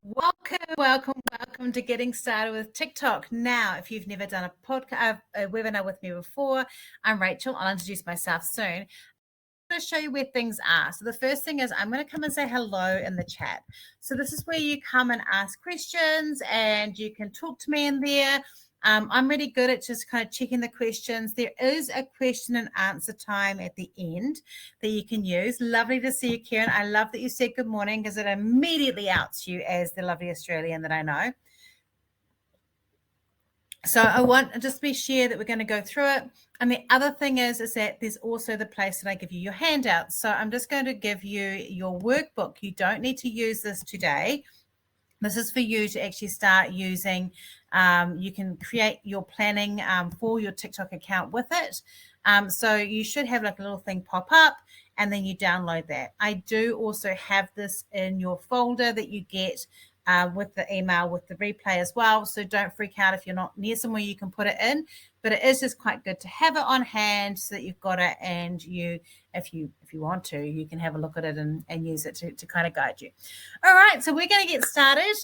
Welcome to Getting Started with TikTok. Now, if you've never done a webinar with me before, I'm Rachel. I'll introduce myself soon. I'm going to show you where things are. So the first thing is I'm going to come and say hello in the chat. So this is where you come and ask questions and you can talk to me in there. I'm really good at just kind of checking the questions. There is a question and answer time at the end that you can use. Lovely to see you, Kieran. I love that you said good morning because it immediately outs you as the lovely Australian that I know. So I want to just be sure that we're going to go through it. And the other thing is that there's also the place that I give you your handouts. So I'm just going to give you your workbook. You don't need to use this today. This is for you to actually start using. You can create your planning for your TikTok account with it. So you should have like a little thing pop up and then you download that. I do also have this in your folder that you get with the email with the replay as well. So don't freak out if you're not near somewhere you can put it in, but it is just quite good to have it on hand so that you've got it, and you, if you want to, you can have a look at it and use it to kind of guide you. All right, so we're going to get started.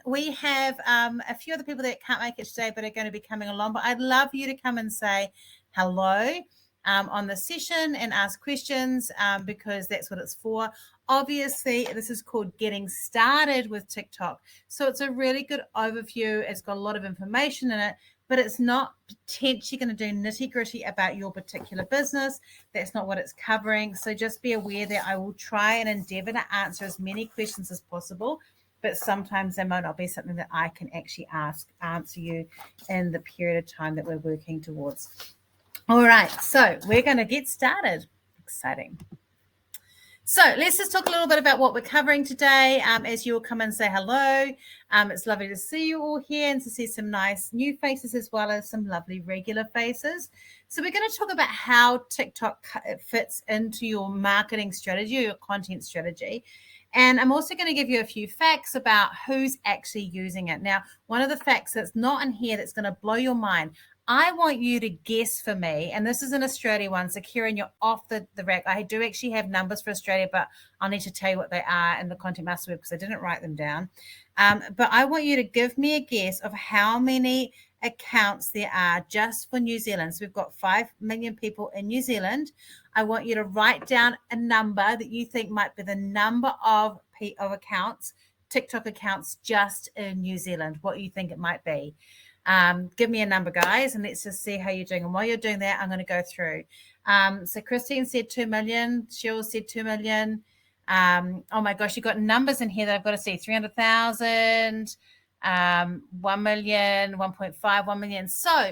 We have a few other people that can't make it today but are going to be coming along, but I'd love you to come and say hello on the session and ask questions because that's what it's for. Obviously, this is called Getting Started with TikTok. So it's a really good overview. It's got a lot of information in it, but it's not potentially going to do nitty gritty about your particular business. That's not what it's covering. So just be aware that I will try and endeavor to answer as many questions as possible, but sometimes there might not be something that I can actually answer you in the period of time that we're working towards. All right, so we're going to get started. Exciting. So let's just talk a little bit about what we're covering today as you'll come and say hello. It's lovely to see you all here and to see some nice new faces as well as some lovely regular faces. So we're going to talk about how TikTok fits into your marketing strategy or your content strategy. And I'm also going to give you a few facts about who's actually using it. Now, one of the facts that's not in here that's going to blow your mind, I want you to guess for me, and this is an Australia one, so Kieran, you're off the rack. I do actually have numbers for Australia, but I'll need to tell you what they are in the Content Master Web because I didn't write them down. But I want you to give me a guess of how many accounts there are just for New Zealand. So we've got 5 million people in New Zealand. I want you to write down a number that you think might be the number of accounts, TikTok accounts just in New Zealand, what you think it might be. Give me a number, guys, and let's just see how you're doing. And while you're doing that, I'm going to go through. So Christine said 2 million. Cheryl said 2 million. Oh, my gosh, you've got numbers in here that I've got to see. 300,000, 1 million, 1.5, 1 million. So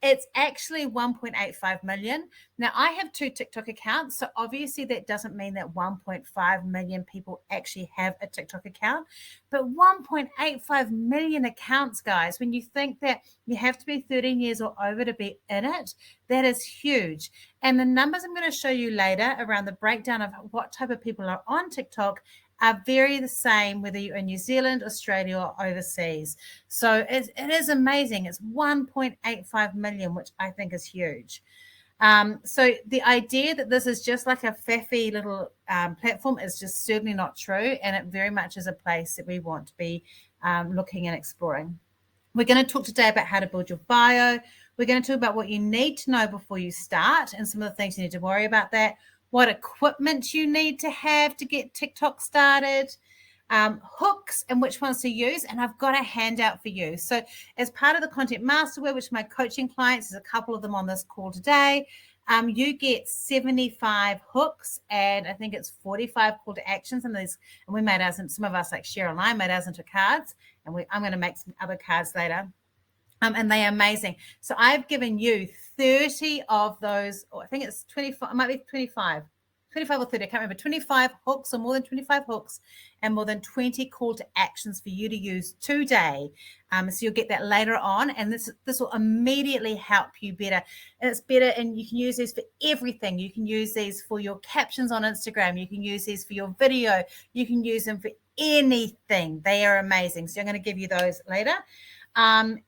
it's actually 1.85 million. Now, I have 2 TikTok accounts, so obviously that doesn't mean that 1.5 million people actually have a TikTok account, but 1.85 million accounts, guys, when you think that you have to be 13 years or over to be in it, that is huge. And the numbers I'm going to show you later around the breakdown of what type of people are on TikTok are very the same whether you're in New Zealand, Australia, or overseas. So it is amazing. It's 1.85 million, which I think is huge. So the idea that this is just like a faffy little platform is just certainly not true, and it very much is a place that we want to be looking and exploring. We're going to talk today about how to build your bio. We're going to talk about what you need to know before you start and some of the things you need to worry about that, what equipment you need to have to get TikTok started, hooks and which ones to use, and I've got a handout for you. So as part of the Content Master Web, which my coaching clients, there's a couple of them on this call today, you get 75 hooks and I think it's 45 call to actions, and we made ours, and some of us like Cheryl and I made ours into cards, and I'm going to make some other cards later. And they are amazing. So I've given you 30 of those, or I think it's 25, it might be 25 or 30, I can't remember, 25 hooks or more than 25 hooks and more than 20 call to actions for you to use today. So you'll get that later on, and this will immediately help you better. And it's better, and you can use these for everything. You can use these for your captions on Instagram. You can use these for your video. You can use them for anything. They are amazing. So I'm going to give you those later. And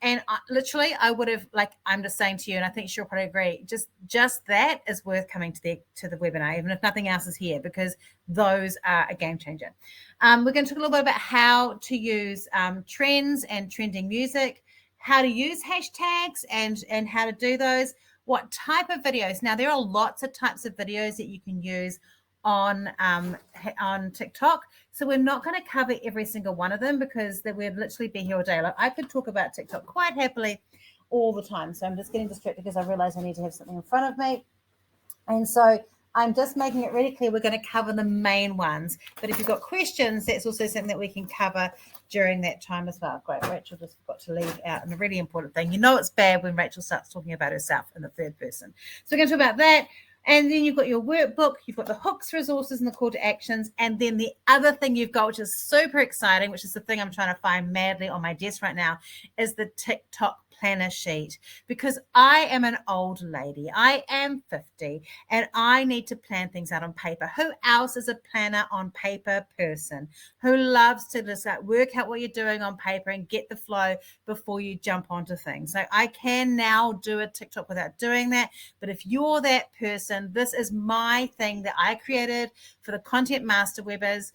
literally, I would have, like, I'm just saying to you, and I think she'll probably agree, just that is worth coming to the webinar, even if nothing else is here, because those are a game changer. We're going to talk a little bit about how to use trends and trending music, how to use hashtags and how to do those, what type of videos. Now, there are lots of types of videos that you can use on TikTok. So we're not going to cover every single one of them because we'd literally be here all day. Like, I could talk about TikTok quite happily all the time. So I'm just getting distracted because I realize I need to have something in front of me. And so I'm just making it really clear we're going to cover the main ones. But if you've got questions, that's also something that we can cover during that time as well. Great. Rachel just forgot to leave out a really important thing. You know it's bad when Rachel starts talking about herself in the third person. So we're going to talk about that. And then you've got your workbook, you've got the hooks, resources, and the call to actions. And then the other thing you've got, which is super exciting, which is the thing I'm trying to find madly on my desk right now, is the TikTok planner sheet, because I am an old lady. I am 50 and I need to plan things out on paper. Who else is a planner on paper person who loves to just work out what you're doing on paper and get the flow before you jump onto things? So I can now do a TikTok without doing that. But if you're that person, this is my thing that I created for the Content Master Webbers.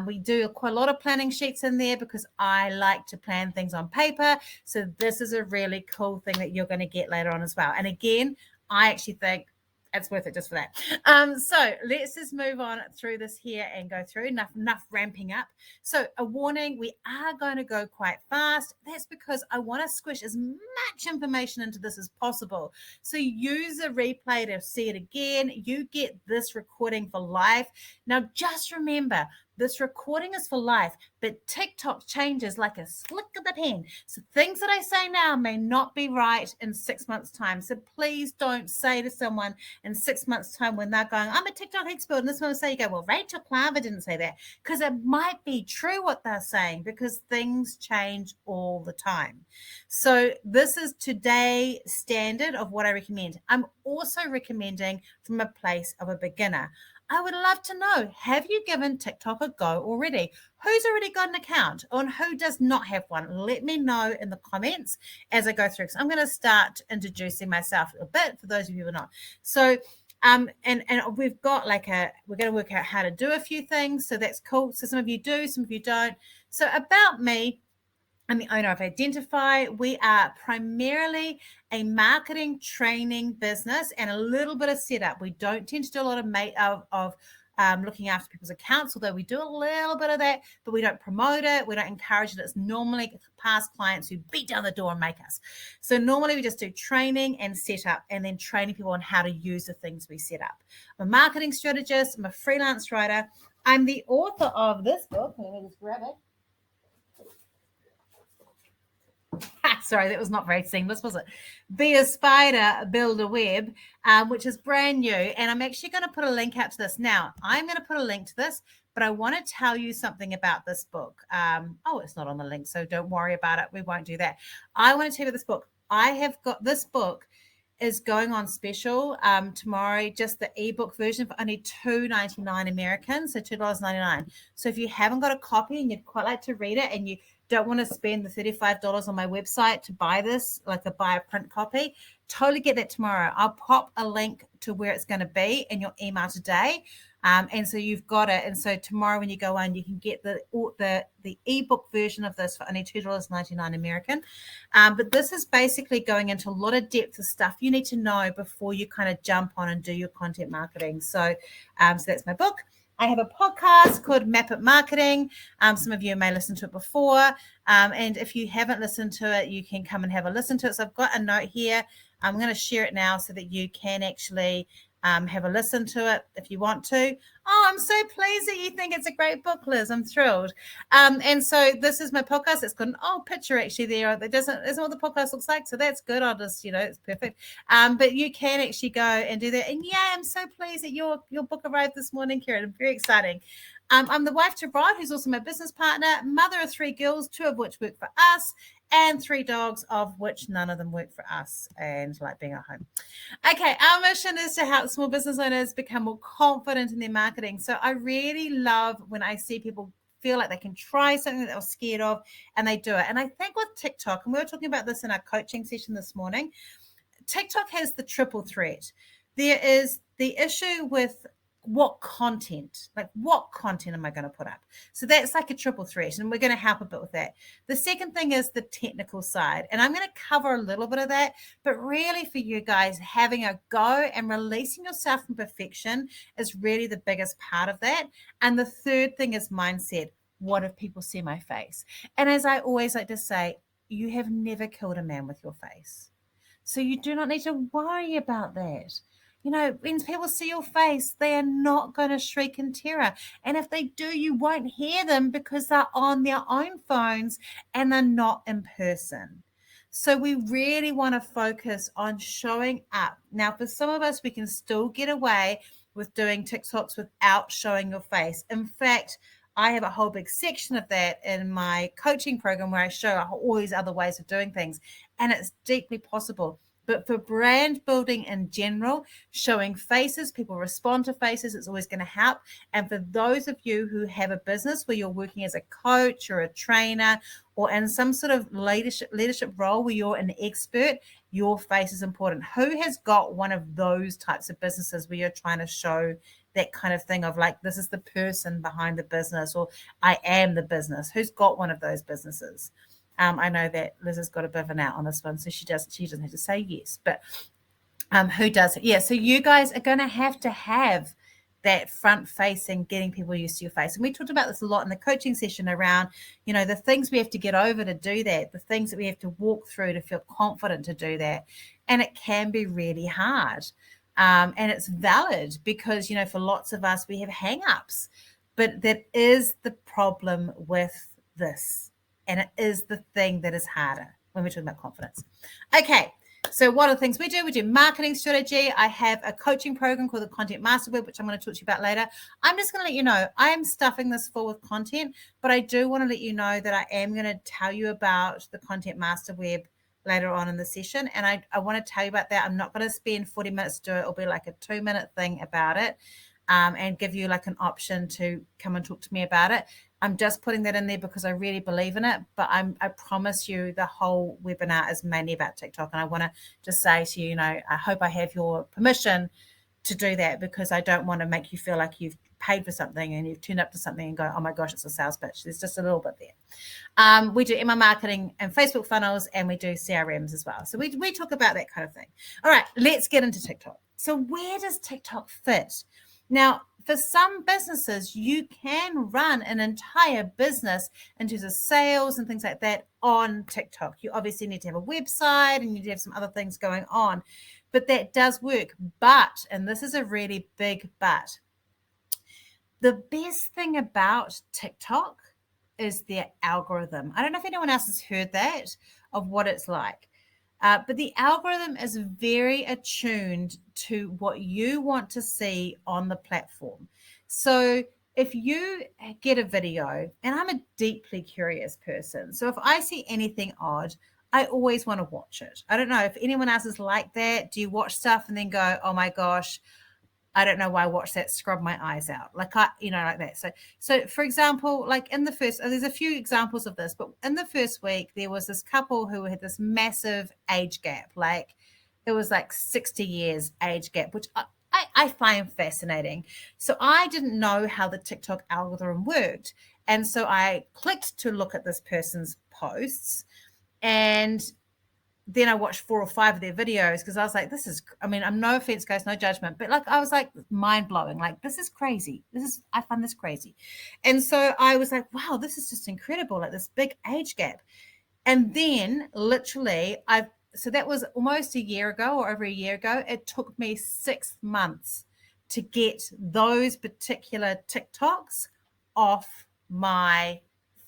We do quite a lot of planning sheets in there because I like to plan things on paper. So this is a really cool thing that you're going to get later on as well. And again, I actually think it's worth it just for that. So let's just move on through this here and go through enough ramping up. So a warning, we are going to go quite fast. That's because I want to squish as much information into this as possible. So use a replay to see it again. You get this recording for life. Now, just remember, this recording is for life, but TikTok changes like a slick of the pen. So things that I say now may not be right in 6 months' time. So please don't say to someone in 6 months' time when they're going, I'm a TikTok expert, and this one will say, you go, well, Rachel Klaver didn't say that, because it might be true what they're saying, because things change all the time. So this is today standard of what I recommend. I'm also recommending from a place of a beginner. I would love to know, have you given TikTok a go already? Who's already got an account and who does not have one? Let me know in the comments as I go through. So I'm going to start introducing myself a bit for those of you who are not. So and we've got we're going to work out how to do a few things. So that's cool. So some of you do, some of you don't. So about me, I'm the owner of Identify. We are primarily a marketing training business and a little bit of setup. We don't tend to do a lot of looking after people's accounts, although we do a little bit of that, but we don't promote it. We don't encourage it. It's normally past clients who beat down the door and make us. So normally we just do training and setup and then training people on how to use the things we set up. I'm a marketing strategist. I'm a freelance writer. I'm the author of this book. Let me just grab it. Sorry, that was not very seamless, was it? Be a Spider, Build a Web, which is brand new. And I'm actually going to put a link out to this. Now, I'm going to put a link to this, but I want to tell you something about this book. It's not on the link, so don't worry about it. We won't do that. I want to tell you about this book. I have got this book is going on special tomorrow, just the ebook version for only $2.99 American, so $2.99. So if you haven't got a copy and you'd quite like to read it and you don't want to spend the $35 on my website to buy this, like to buy a print copy, totally get that tomorrow. I'll pop a link to where it's going to be in your email today. And so you've got it. And so tomorrow when you go on, you can get the ebook version of this for only $2.99 American. But this is basically going into a lot of depth of stuff you need to know before you kind of jump on and do your content marketing. So that's my book. I have a podcast called Map It Marketing. Some of you may listen to it before. And if you haven't listened to it, you can come and have a listen to it. So I've got a note here. I'm going to share it now so that you can actually have a listen to it if you want to. Oh, I'm so pleased that you think it's a great book, Liz. I'm thrilled. And so this is my podcast. It's got an old picture actually there. That isn't what the podcast looks like. So that's good. I'll just, it's perfect. But you can actually go and do that. And yeah, I'm so pleased that your book arrived this morning, Karen. Very exciting. I'm the wife to Rod, who's also my business partner, mother of 3 girls, 2 of which work for us, and 3 dogs, of which none of them work for us and like being at home. Okay, our mission is to help small business owners become more confident in their marketing. So I really love when I see people feel like they can try something that they were scared of, and they do it. And I think with TikTok, and we were talking about this in our coaching session this morning, TikTok has the triple threat. There is the issue with what content am I going to put up? So that's like a triple threat, and we're going to help a bit with that. The second thing is the technical side, and I'm going to cover a little bit of that, but really for you guys, having a go and releasing yourself from perfection is really the biggest part of that. And the third thing is mindset. What if people see my face? And as I always like to say, you have never killed a man with your face. So you do not need to worry about that. You know, when people see your face, they are not going to shriek in terror. And if they do, you won't hear them because they're on their own phones and they're not in person. So we really want to focus on showing up. Now, for some of us, we can still get away with doing TikToks without showing your face. In fact, I have a whole big section of that in my coaching program where I show all these other ways of doing things, and it's deeply possible. But for brand building in general, showing faces, people respond to faces, it's always going to help. And for those of you who have a business where you're working as a coach or a trainer or in some sort of leadership role where you're an expert, your face is important. Who has got one of those types of businesses where you're trying to show that kind of thing of like, this is the person behind the business, or I am the business? Who's got one of those businesses? I know that Liz has got a bit of an out on this one, so she doesn't have to say yes, but who does it? Yeah, so you guys are going to have that front facing, getting people used to your face. And we talked about this a lot in the coaching session around, you know, the things we have to get over to do that, the things that we have to walk through to feel confident to do that. And it can be really hard. And it's valid because, you know, for lots of us, we have hang-ups. But that is the problem with this. And it is the thing that is harder when we're talking about confidence. Okay, so what are the things we do? We do marketing strategy. I have a coaching program called the Content Master Web, which I'm going to talk to you about later. I'm just going to let you know, I am stuffing this full with content, but I do want to let you know that I am going to tell you about the Content Master Web later on in the session. And I want to tell you about that. I'm not going to spend 40 minutes to do it. It'll be like a 2-minute thing about it. And give you like an option to come and talk to me about it. I'm just putting that in there because I really believe in it, but I promise you the whole webinar is mainly about TikTok. And I want to just say to you, you know, I hope I have your permission to do that because I don't want to make you feel like you've paid for something and you've turned up to something and go, oh my gosh, it's a sales pitch. There's just a little bit there. We do email marketing and Facebook funnels, and we do CRMs as well. So we talk about that kind of thing. All right, let's get into TikTok. So where does TikTok fit? Now, for some businesses, you can run an entire business in terms of sales and things like that on TikTok. You obviously need to have a website and you need to have some other things going on, but that does work. But, and this is a really big but, the best thing about TikTok is their algorithm. I don't know if anyone else has heard that, of what it's like. But the algorithm is very attuned to what you want to see on the platform. So if you get a video, and I'm a deeply curious person, so if I see anything odd, I always want to watch it. I don't know if anyone else is like that. Do you watch stuff and then go, oh my gosh, I don't know why I watched that, scrub my eyes out, like that. So for example, like in the first, there's a few examples of this, but in the first week, there was this couple who had this massive age gap, like it was like 60 years age gap, which I find fascinating. So I didn't know how the TikTok algorithm worked. And so I clicked to look at this person's posts, and then I watched 4 or 5 of their videos because I was like, I'm no offense, guys, no judgment, but like, I was like mind blowing. Like, this is crazy. I find this crazy. And so I was like, wow, this is just incredible. Like this big age gap. And then literally so that was almost a year ago or over a year ago. It took me 6 months to get those particular TikToks off my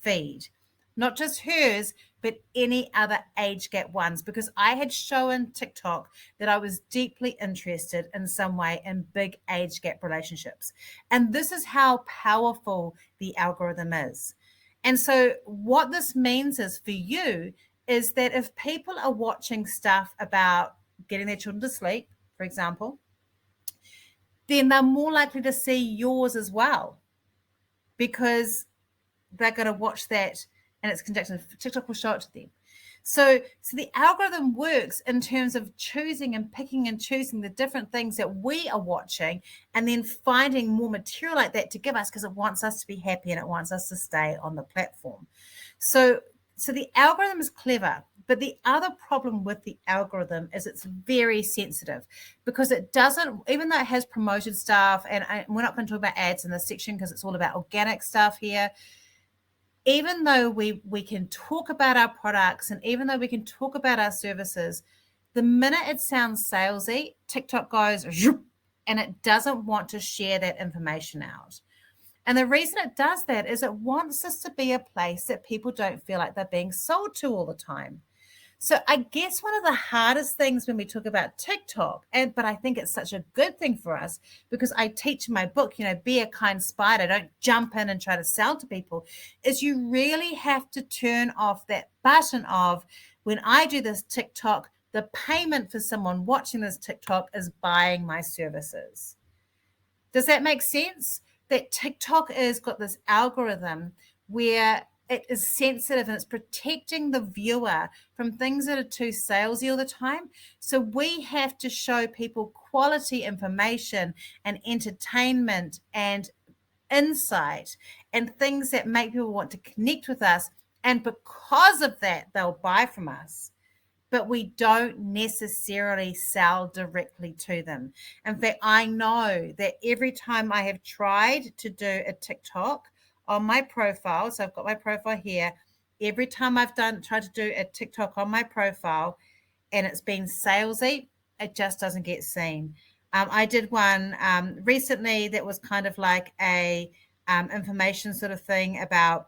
feed. Not just hers, but any other age gap ones, because I had shown TikTok that I was deeply interested in some way in big age gap relationships. And this is how powerful the algorithm is. And so what this means is for you is that if people are watching stuff about getting their children to sleep, for example, then they're more likely to see yours as well, because they're going to watch that and it's conjunction. TikTok will show it to them. So the algorithm works in terms of choosing and picking and choosing the different things that we are watching and then finding more material like that to give us because it wants us to be happy and it wants us to stay on the platform. So the algorithm is clever, but the other problem with the algorithm is it's very sensitive because it doesn't, even though it has promoted stuff, and we're not going to talk about ads in this section because it's all about organic stuff here. Even though we can talk about our products and even though we can talk about our services, the minute it sounds salesy, TikTok goes and it doesn't want to share that information out. And the reason it does that is it wants us to be a place that people don't feel like they're being sold to all the time. So I guess one of the hardest things when we talk about TikTok, but I think it's such a good thing for us because I teach in my book, be a kind spider, don't jump in and try to sell to people, is you really have to turn off that button of when I do this TikTok, the payment for someone watching this TikTok is buying my services. Does that make sense? That TikTok has got this algorithm where it is sensitive and it's protecting the viewer from things that are too salesy all the time. So we have to show people quality information and entertainment and insight and things that make people want to connect with us. And because of that, they'll buy from us. But we don't necessarily sell directly to them. In fact, I know that every time I have tried to do a TikTok on my profile, so I've got my profile here, every time I've tried to do a TikTok on my profile and it's been salesy, it just doesn't get seen. I did one recently that was kind of like a information sort of thing about,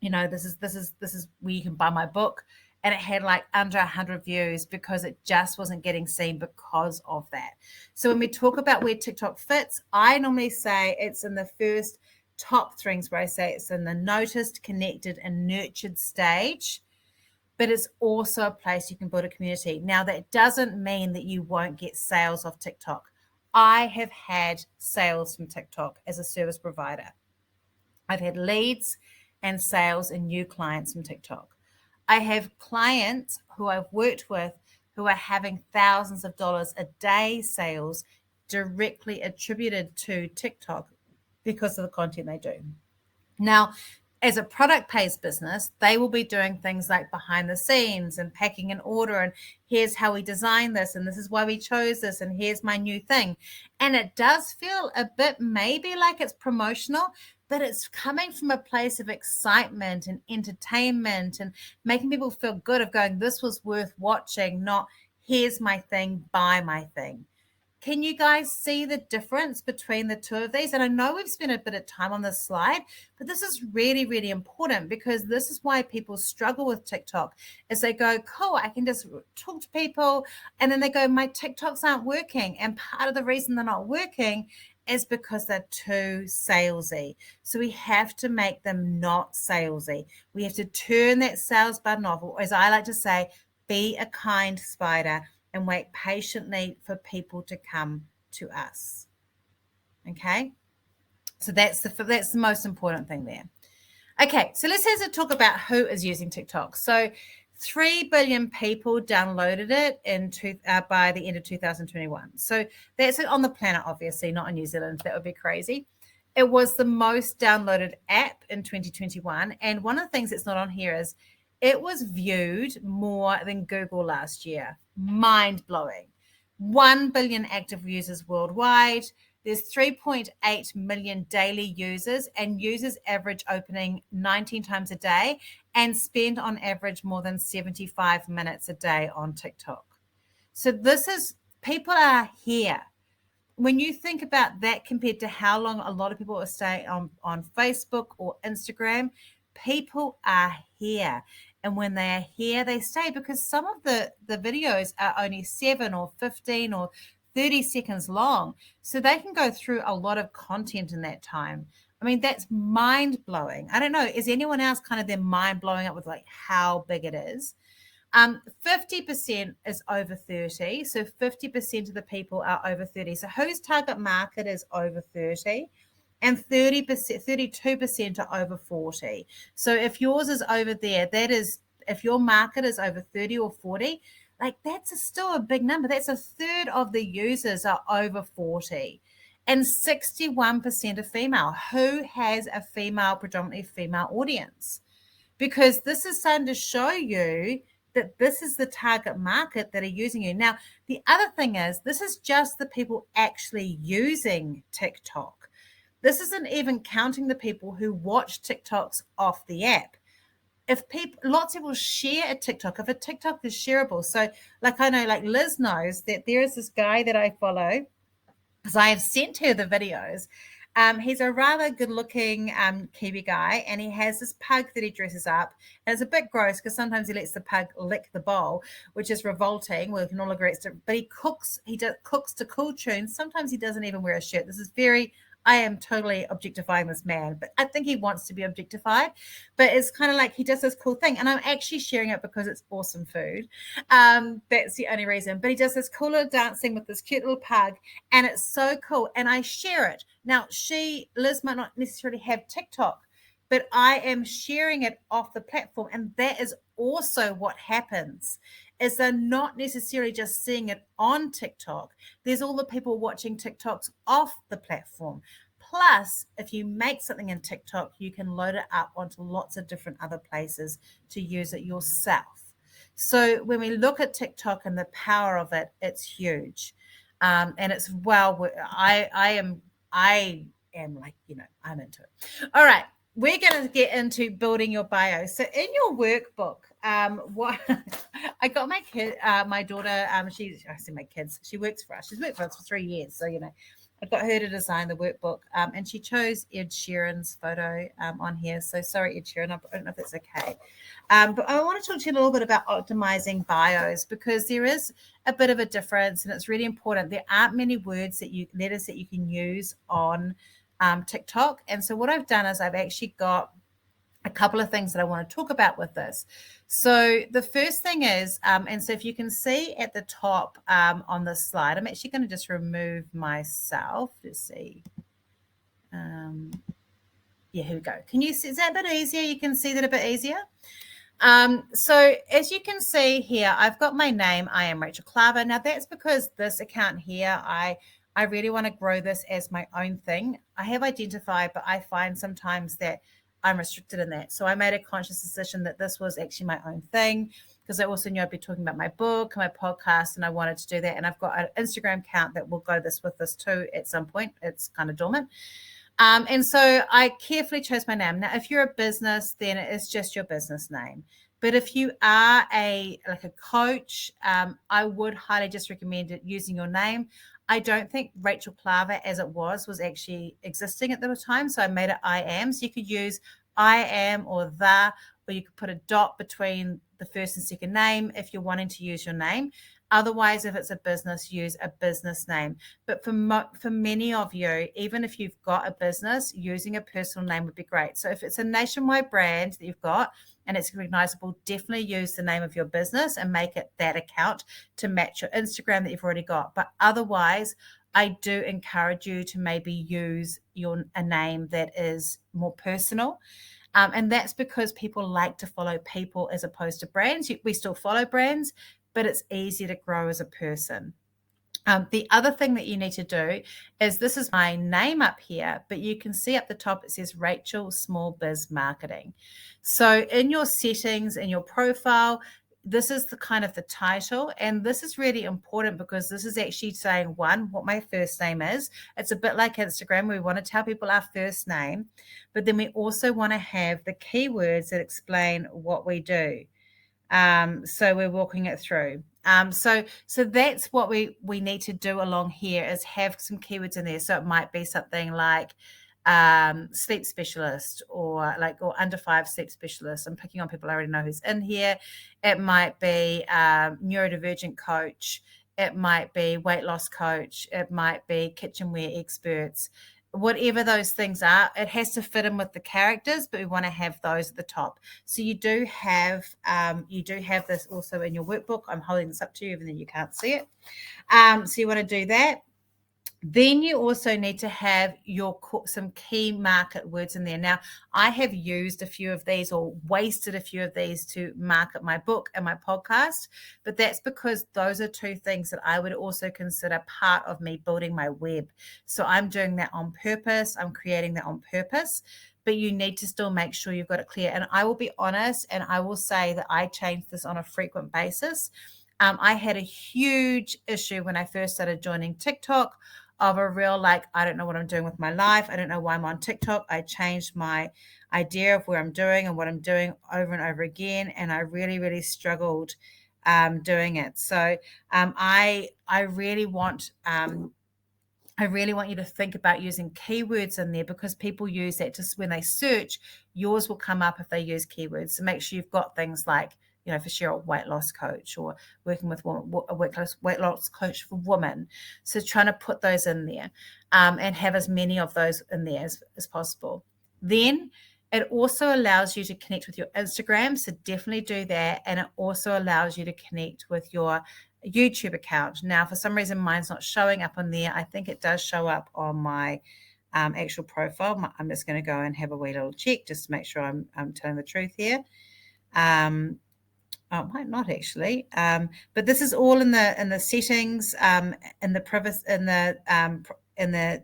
this is where you can buy my book. And it had like under 100 views because it just wasn't getting seen because of that. So when we talk about where TikTok fits, I normally say it's in the first top things where I say it's in the noticed, connected, and nurtured stage. But it's also a place you can build a community. Now, that doesn't mean that you won't get sales off TikTok. I have had sales from TikTok as a service provider. I've had leads and sales and new clients from TikTok. I have clients who I've worked with who are having thousands of dollars a day sales directly attributed to TikTok because of the content they do. Now, as a product-based business, they will be doing things like behind the scenes and packing an order and here's how we designed this and this is why we chose this and here's my new thing. And it does feel a bit maybe like it's promotional, but it's coming from a place of excitement and entertainment and making people feel good of going, this was worth watching, not here's my thing, buy my thing. Can you guys see the difference between the two of these? And I know we've spent a bit of time on this slide, but this is really, really important because this is why people struggle with TikTok is they go, cool, I can just talk to people. And then they go, my TikToks aren't working. And part of the reason they're not working is because they're too salesy. So we have to make them not salesy. We have to turn that sales button off, or as I like to say, be a kind spider and wait patiently for people to come to us. Okay, so that's the most important thing there. Okay, so let's talk about who is using TikTok. So 3 billion people downloaded it by the end of 2021. So that's on the planet, obviously, not in New Zealand. That would be crazy. It was the most downloaded app in 2021. And one of the things that's not on here is it was viewed more than Google last year. Mind-blowing. 1 billion active users worldwide. There's 3.8 million daily users, and users average opening 19 times a day and spend on average more than 75 minutes a day on TikTok. So people are here. When you think about that compared to how long a lot of people are staying on Facebook or Instagram, people are here. And when they are here, they stay because some of the videos are only 7 or 15 or 30 seconds long. So they can go through a lot of content in that time. I mean, that's mind-blowing. I don't know. Is anyone else kind of their mind blowing up with like how big it is? 50% is over 30. So 50% of the people are over 30. So whose target market is over 30? and 32% are over 40. So if yours is over there, that is, if your market is over 30 or 40, like that's still a big number. That's a third of the users are over 40. And 61% are female. Who has a predominantly female audience? Because this is starting to show you that this is the target market that are using you. Now, the other thing is, this is just the people actually using TikTok. This isn't even counting the people who watch TikToks off the app. If lots of people share a TikTok, if a TikTok is shareable. So like I know, like Liz knows that there is this guy that I follow, because I have sent her the videos. He's a rather good-looking Kiwi guy, and he has this pug that he dresses up. And it's a bit gross because sometimes he lets the pug lick the bowl, which is revolting. We can all agree it's but he cooks. He cooks to cool tunes. Sometimes he doesn't even wear a shirt. This is very. I am totally objectifying this man, but I think he wants to be objectified. But it's kind of like he does this cool thing, and I'm actually sharing it because it's awesome food. That's the only reason. But he does this cool little dancing with this cute little pug, and it's so cool. And I share it. Now, Liz might not necessarily have TikTok, but I am sharing it off the platform, and that is also what happens. Is they're not necessarily just seeing it on TikTok. There's all the people watching TikToks off the platform. Plus, if you make something in TikTok, you can load it up onto lots of different other places to use it yourself. So when we look at TikTok and the power of it, it's huge. And it's I am like, I'm into it. All right. We're going to get into building your bio. So in your workbook, what I got my kid, my daughter, I say my kids, she works for us. She's worked for us for 3 years. So, I got her to design the workbook, and she chose Ed Sheeran's photo on here. So sorry, Ed Sheeran, I don't know if it's okay. But I want to talk to you a little bit about optimizing bios, because there is a bit of a difference, and it's really important. There aren't many letters that you can use on TikTok. And so what I've done is I've actually got a couple of things that I want to talk about with this. So the first thing is, and so if you can see at the top on this slide, I'm actually going to just remove myself. Let's see. Yeah, here we go. Can you see? Is that a bit easier? You can see that a bit easier? So as you can see here, I've got my name. I am Rachel Klaver. Now that's because this account here, I really want to grow this as my own thing. I have identified, but I find sometimes that I'm restricted in that. So I made a conscious decision that this was actually my own thing, because I also knew I'd be talking about my book, my podcast, and I wanted to do that. And I've got an Instagram account that will go with this too at some point. It's kind of dormant. And so I carefully chose my name. Now, if you're a business, then it's just your business name. But if you are a coach, I would highly just recommend using your name. I don't think Rachel Klaver, as it was actually existing at the time. So I made it I am. So you could use I am or the, or you could put a dot between the first and second name if you're wanting to use your name. Otherwise, if it's a business, use a business name. But for many of you, even if you've got a business, using a personal name would be great. So if it's a nationwide brand that you've got and it's recognizable, definitely use the name of your business and make it that account to match your Instagram that you've already got. But otherwise, I do encourage you to maybe use a name that is more personal. And that's because people like to follow people as opposed to brands. We still follow brands, but it's easier to grow as a person. The other thing that you need to do is, this is my name up here, but you can see up the top, it says Rachel Small Biz Marketing. So in your settings, in your profile, this is the title. And this is really important because this is actually saying, one, what my first name is. It's a bit like Instagram. We want to tell people our first name, but then we also want to have the keywords that explain what we do. So we're walking it through. So that's what we need to do along here, is have some keywords in there. So it might be something like sleep specialist, or under 5 sleep specialist. I'm picking on people I already know who's in here. It might be neurodivergent coach. It might be weight loss coach. It might be kitchenware experts. Whatever those things are, it has to fit in with the characters, but we want to have those at the top. So you do have this also in your workbook. I'm holding this up to you, even though you can't see it. So you want to do that. Then you also need to have some key market words in there. Now, I have used a few of these or wasted a few of these to market my book and my podcast, but that's because those are two things that I would also consider part of me building my web. So I'm doing that on purpose. I'm creating that on purpose, but you need to still make sure you've got it clear. And I will be honest, and I will say that I change this on a frequent basis. I had a huge issue when I first started joining TikTok of a real, like, I don't know what I'm doing with my life. I don't know why I'm on TikTok. I changed my idea of where I'm doing and what I'm doing over and over again. And I really, really struggled doing it. So I really want you to think about using keywords in there, because people use that just when they search, yours will come up if they use keywords. So make sure you've got things like, for Cheryl, weight loss coach, or working with a weight loss coach for women. So trying to put those in there and have as many of those in there as possible. Then it also allows you to connect with your Instagram. So definitely do that. And it also allows you to connect with your YouTube account. Now, for some reason, mine's not showing up on there. I think it does show up on my actual profile. I'm just going to go and have a wee little check just to make sure I'm telling the truth here. It might not actually, but this is all in the settings, in the privacy, in the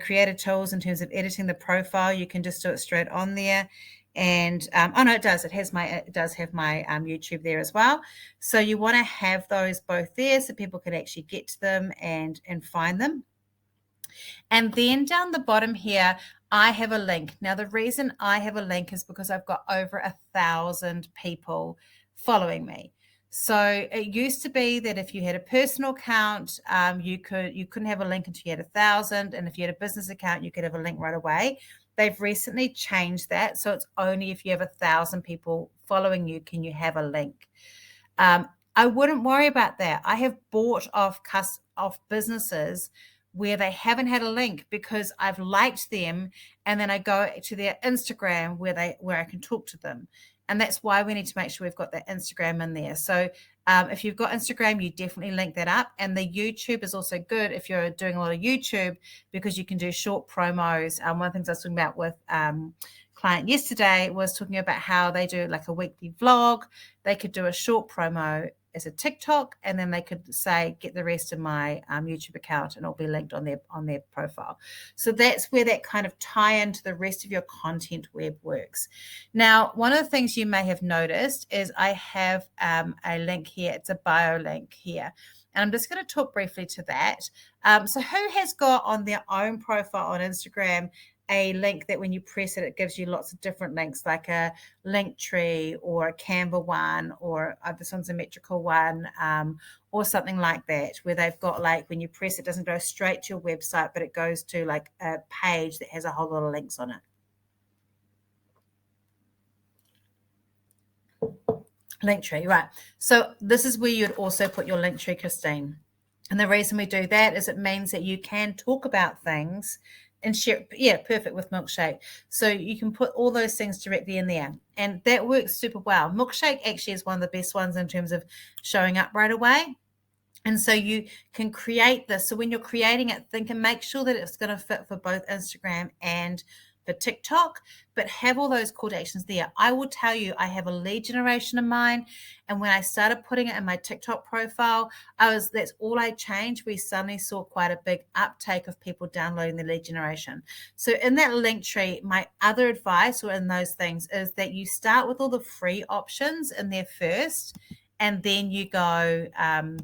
creator tools in terms of editing the profile. You can just do it straight on there. And oh no, it does. It does have my YouTube there as well. So you want to have those both there so people can actually get to them and find them. And then down the bottom here, I have a link. Now, the reason I have a link is because I've got over 1,000 people following me. So it used to be that if you had a personal account, you couldn't have a link until you had 1,000, and if you had a business account, you could have a link right away. They've recently changed that, so it's only if you have 1,000 people following you can you have a link. I wouldn't worry about that. I have bought off businesses where they haven't had a link because I've liked them, and then I go to their Instagram where I can talk to them. And that's why we need to make sure we've got that Instagram in there. So if you've got Instagram, you definitely link that up. And the YouTube is also good if you're doing a lot of YouTube, because you can do short promos. One of the things I was talking about with client yesterday was talking about how they do like a weekly vlog. They could do a short promo as a TikTok, and then they could say, get the rest of my YouTube account, and it'll be linked on their profile. So that's where that kind of tie into the rest of your content web works. Now, one of the things you may have noticed is I have a link here. It's a bio link here. And I'm just going to talk briefly to that. So who has got on their own profile on Instagram a link that when you press it, it gives you lots of different links, like a link tree or a Canva one, or this one's a metrical one, or something like that, where they've got, like, when you press it, doesn't go straight to your website, but it goes to like a page that has a whole lot of links on it. Linktree, right? So this is where you'd also put your Linktree, Christine. And the reason we do that is it means that you can talk about things and share. Yeah, perfect with Milkshake. So you can put all those things directly in there, and that works super well. Milkshake actually is one of the best ones in terms of showing up right away. And so you can create this. So when you're creating it, think and make sure that it's going to fit for both Instagram and for TikTok, but have all those call to actions there. I will tell you, I have a lead generation in mind. And when I started putting it in my TikTok profile, that's all I changed. We suddenly saw quite a big uptake of people downloading the lead generation. So in that link tree, my other advice, or in those things, is that you start with all the free options in there first, and then you go, I'm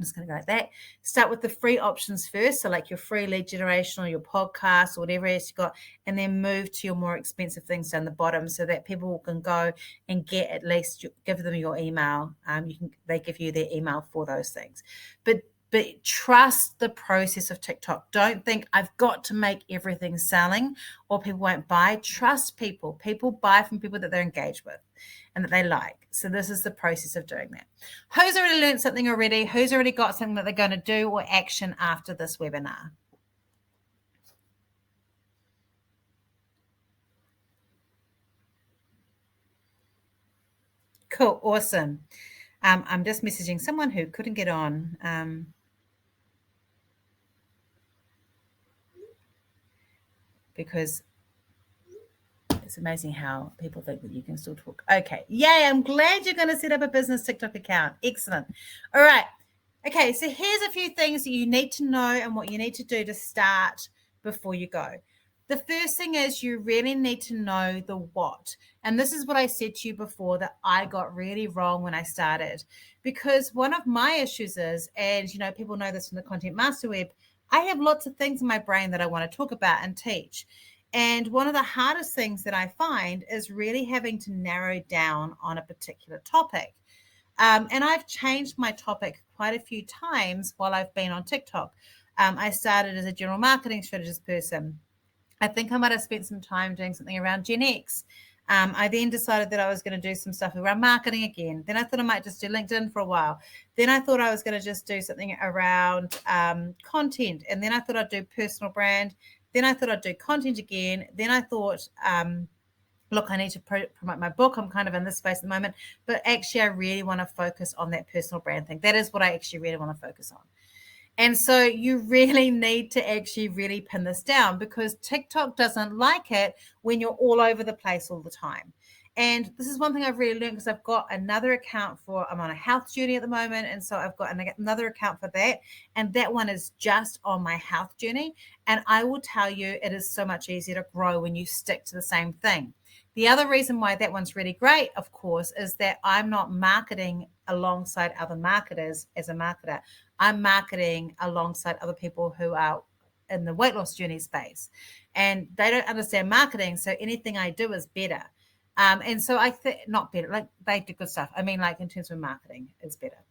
just going to go like that. Start with the free options first. So like your free lead generation or your podcast or whatever else you got, and then move to your more expensive things down the bottom, so that people can go and get, at least give them your email. They give you their email for those things. But trust the process of TikTok. Don't think I've got to make everything selling or people won't buy. Trust people. People buy from people that they're engaged with and that they like. So this is the process of doing that. Who's already learned something already? Who's already got something that they're going to do or action after this webinar? Cool. Awesome. I'm just messaging someone who couldn't get on. because it's amazing how people think that you can still talk. Okay. Yay. I'm glad you're going to set up a business TikTok account. Excellent. All right. Okay. So here's a few things that you need to know and what you need to do to start before you go. The first thing is you really need to know the what. And this is what I said to you before that I got really wrong when I started, because one of my issues is, and people know this from the Content Master Web, I have lots of things in my brain that I want to talk about and teach. And one of the hardest things that I find is really having to narrow down on a particular topic. And I've changed my topic quite a few times while I've been on TikTok. I started as a general marketing strategist person. I think I might have spent some time doing something around Gen X. I then decided that I was going to do some stuff around marketing again. Then I thought I might just do LinkedIn for a while. Then I thought I was going to just do something around content. And then I thought I'd do personal brand. Then I thought I'd do content again. Then I thought, look, I need to promote my book. I'm kind of in this space at the moment. But actually, I really want to focus on that personal brand thing. That is what I actually really want to focus on. And so you really need to actually really pin this down, because TikTok doesn't like it when you're all over the place all the time. And this is one thing I've really learned, because I've got another account I'm on a health journey at the moment. And so I've got another account for that. And that one is just on my health journey. And I will tell you, it is so much easier to grow when you stick to the same thing. The other reason why that one's really great, of course, is that I'm not marketing alongside other marketers as a marketer. I'm marketing alongside other people who are in the weight loss journey space, and they don't understand marketing. So anything I do is better. And so I think not better, like they do good stuff. I mean, like in terms of marketing, it's better.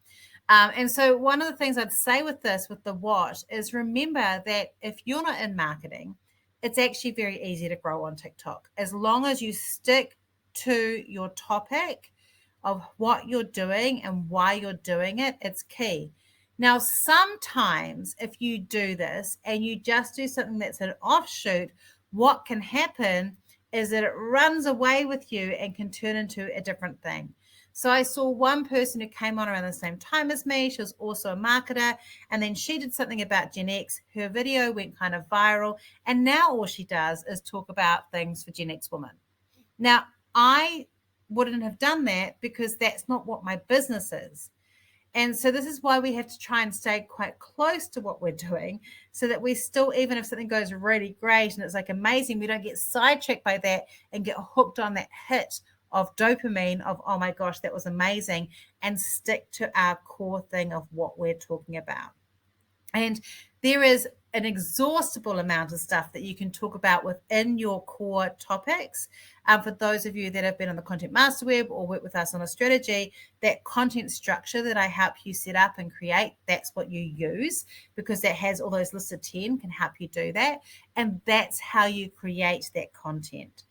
And so one of the things I'd say with the what is, remember that if you're not in marketing, it's actually very easy to grow on TikTok. As long as you stick to your topic of what you're doing and why you're doing it, it's key. Now, sometimes if you do this and you just do something that's an offshoot, what can happen is that it runs away with you and can turn into a different thing. So I saw one person who came on around the same time as me. She was also a marketer. And then she did something about Gen X. Her video went kind of viral. And now all she does is talk about things for Gen X women. Now, I wouldn't have done that because that's not what my business is. And so this is why we have to try and stay quite close to what we're doing, so that we still, even if something goes really great and it's like amazing, we don't get sidetracked by that and get hooked on that hit of dopamine of, oh my gosh, that was amazing, and stick to our core thing of what we're talking about. And there is an exhaustible amount of stuff that you can talk about within your core topics. For those of you that have been on the Content Master Web or work with us on a strategy, that content structure that I help you set up and create, that's what you use, because that has all those lists of 10 can help you do that. And that's how you create that content.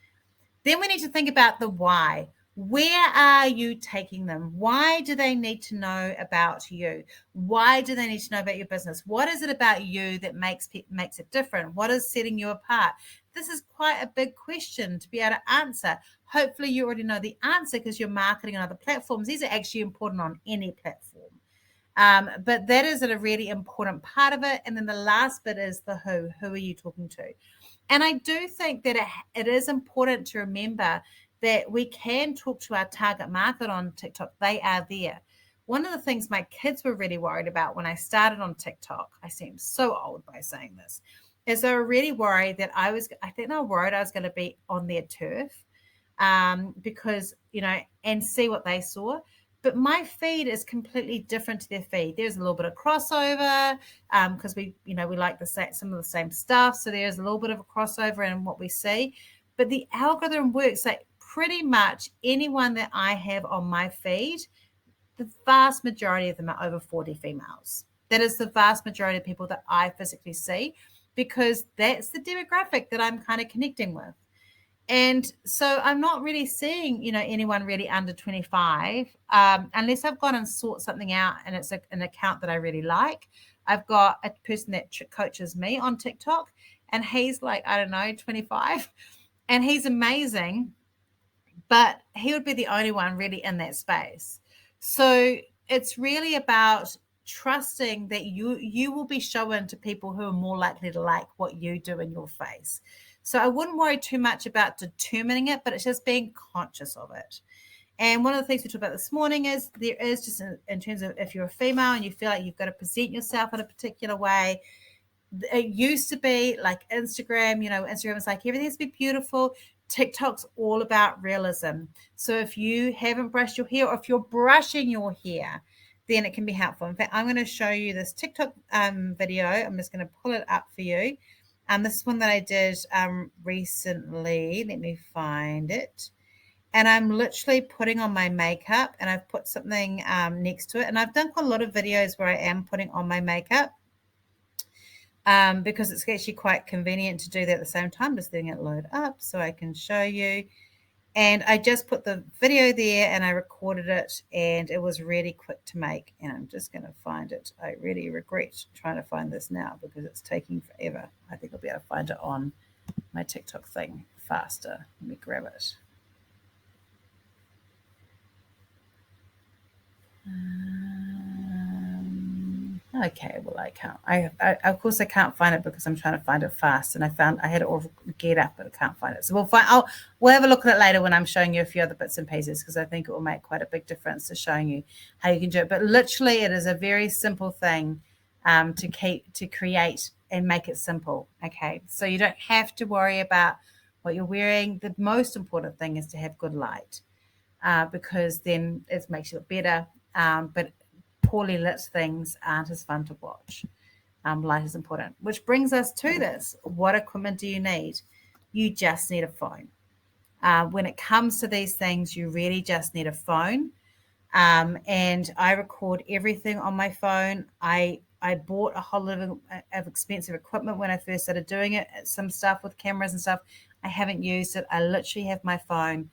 Then we need to think about the why. Where are you taking them? Why do they need to know about you? Why do they need to know about your business? What is it about you that makes it different? What is setting you apart? This is quite a big question to be able to answer. Hopefully you already know the answer because you're marketing on other platforms. These are actually important on any platform. But that is a really important part of it. And then the last bit is the who. Who are you talking to? And I do think that it is important to remember that we can talk to our target market on TikTok. They are there. One of the things my kids were really worried about when I started on TikTok, I seem so old by saying this, is they were really worried that I was going to be on their turf because, and see what they saw. But my feed is completely different to their feed. There's a little bit of crossover because we like some of the same stuff. So there's a little bit of a crossover in what we see. But the algorithm works like pretty much anyone that I have on my feed, the vast majority of them are over 40 females. That is the vast majority of people that I physically see, because that's the demographic that I'm kind of connecting with. And so I'm not really seeing, anyone really under 25, unless I've gone and sought something out and it's an account that I really like. I've got a person that coaches me on TikTok, and he's like, 25, and he's amazing, but he would be the only one really in that space. So it's really about trusting that you will be shown to people who are more likely to like what you do in your face. So I wouldn't worry too much about determining it, but it's just being conscious of it. And one of the things we talked about this morning is there is just in terms of if you're a female and you feel like you've got to present yourself in a particular way, it used to be like Instagram, Instagram was like everything has to be beautiful. TikTok's all about realism. So if you haven't brushed your hair or if you're brushing your hair, then it can be helpful. In fact, I'm going to show you this TikTok video. I'm just going to pull it up for you. This is one that I did recently. Let me find it. And I'm literally putting on my makeup and I've put something next to it. And I've done quite a lot of videos where I am putting on my makeup because it's actually quite convenient to do that at the same time. Just letting it load up so I can show you. And I just put the video there and I recorded it and it was really quick to make. And I'm just going to find it. I really regret trying to find this now because it's taking forever. I think I'll be able to find it on my TikTok thing faster. Let me grab it. Okay, well I can't. I of course I can't find it because I'm trying to find it fast, and I had it all geared up, but I can't find it. So we'll have a look at it later when I'm showing you a few other bits and pieces because I think it will make quite a big difference to showing you how you can do it. But literally, it is a very simple thing to create and make it simple. Okay, so you don't have to worry about what you're wearing. The most important thing is to have good light because then it makes you look better. But poorly lit things aren't as fun to watch. Light is important, which brings us to this. What equipment do you need? You just need a phone. When it comes to these things, you really just need a phone. And I record everything on my phone. I bought a whole lot of expensive equipment when I first started doing it, some stuff with cameras and stuff. I haven't used it. I literally have my phone.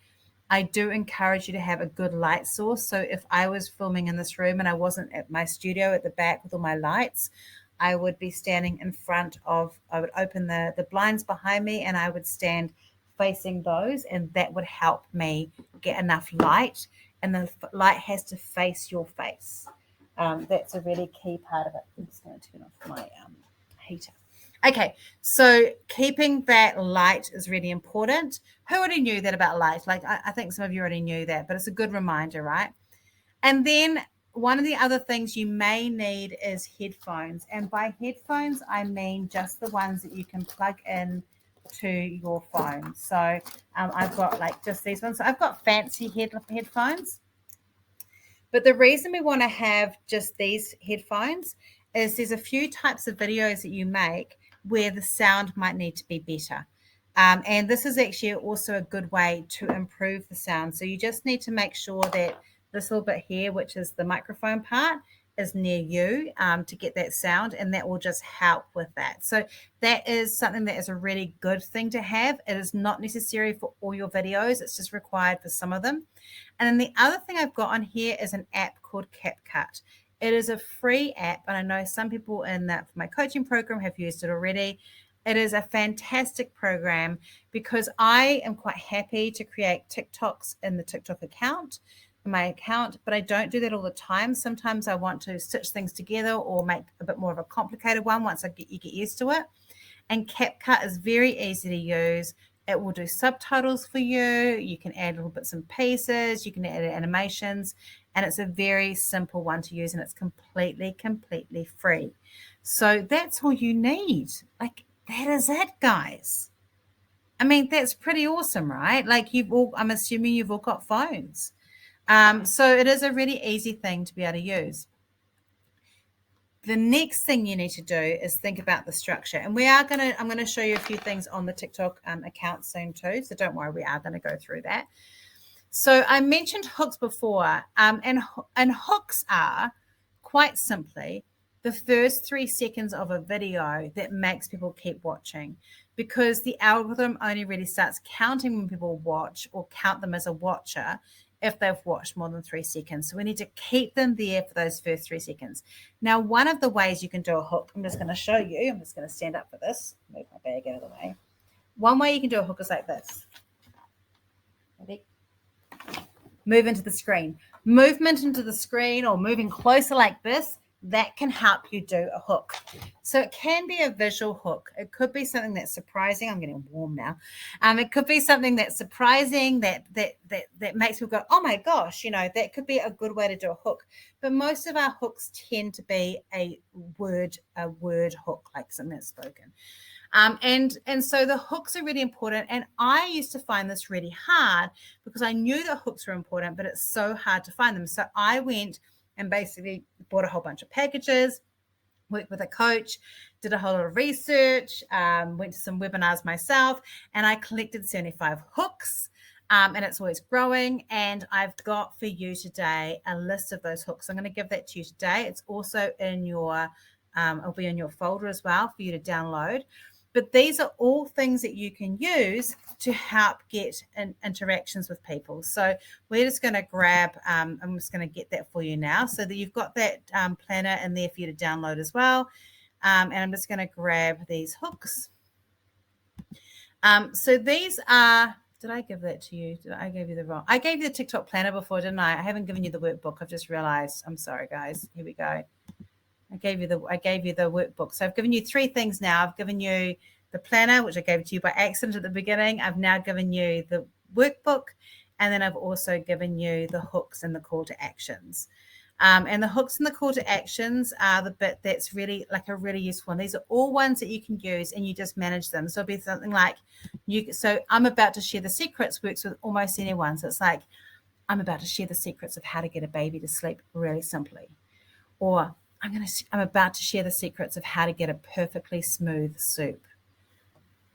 I do encourage you to have a good light source. So if I was filming in this room and I wasn't at my studio at the back with all my lights, I would be standing in front of, I would open the blinds behind me and I would stand facing those, and that would help me get enough light, and the light has to face your face. That's a really key part of it. I'm just going to turn off my heater. Okay, so keeping that light is really important. Who already knew that about light? Like I think some of you already knew that, but it's a good reminder, right? And then one of the other things you may need is headphones. And by headphones, I mean just the ones that you can plug in to your phone. So I've got like just these ones. So I've got fancy headphones. But the reason we want to have just these headphones is there's a few types of videos that you make where the sound might need to be better. And this is actually also a good way to improve the sound. So you just need to make sure that this little bit here, which is the microphone part, is near you to get that sound, and that will just help with that. So that is something that is a really good thing to have. It is not necessary for all your videos. It's just required for some of them. And then the other thing I've got on here is an app called CapCut. It is a free app, and I know some people in that my coaching program have used it already. It is a fantastic program because I am quite happy to create TikToks in the TikTok account, my account, but I don't do that all the time. Sometimes I want to stitch things together or make a bit more of a complicated one once you get used to it. And CapCut is very easy to use. It will do subtitles for you. You can add little bits and pieces. You can add animations. And it's a very simple one to use, and it's completely free. So that's all you need. Like, that is it, guys. I mean, that's pretty awesome, right? Like I'm assuming you've all got phones. So it is a really easy thing to be able to use. The next thing you need to do is think about the structure. And I'm going to show you a few things on the TikTok account soon too. So don't worry, we are going to go through that. So I mentioned hooks before, and hooks are quite simply the first 3 seconds of a video that makes people keep watching, because the algorithm only really starts counting when people watch or count them as a watcher if they've watched more than 3 seconds. So we need to keep them there for those first 3 seconds. Now, one of the ways you can do a hook, I'm just going to show you. I'm just going to stand up for this, move my bag out of the way. One way you can do a hook is like this. Ready? Move into the screen. Movement into the screen or moving closer like this that can help you do a hook. So it can be a visual hook. It could be something that's surprising. I'm getting warm now. It could be something that's surprising that makes people go, oh my gosh, that could be a good way to do a hook. But most of our hooks tend to be a word hook, like something that's spoken. And so the hooks are really important. And I used to find this really hard because I knew that hooks were important, but it's so hard to find them. So I went and basically bought a whole bunch of packages, worked with a coach, did a whole lot of research, went to some webinars myself, and I collected 75 hooks. And it's always growing. And I've got for you today a list of those hooks. I'm going to give that to you today. It's also in your, it'll be in your folder as well for you to download. But these are all things that you can use to help get interactions with people. So we're just going to grab, I'm just going to get that for you now so that you've got that planner in there for you to download as well. And I'm just going to grab these hooks. So these are, did I give that to you? I gave you the wrong. I gave you the TikTok planner before, didn't I? I haven't given you the workbook. I've just realized. I'm sorry, guys. Here we go. I gave you the workbook. So I've given you 3 things now. I've given you the planner, which I gave to you by accident at the beginning. I've now given you the workbook, and then I've also given you the hooks and the call to actions. And the hooks and the call to actions are the bit that's really like a really useful one. These are all ones that you can use and you just manage them. So it'll be something like so I'm about to share the secrets works with almost anyone. So it's like, I'm about to share the secrets of how to get a baby to sleep really simply. Or I'm about to share the secrets of how to get a perfectly smooth soup.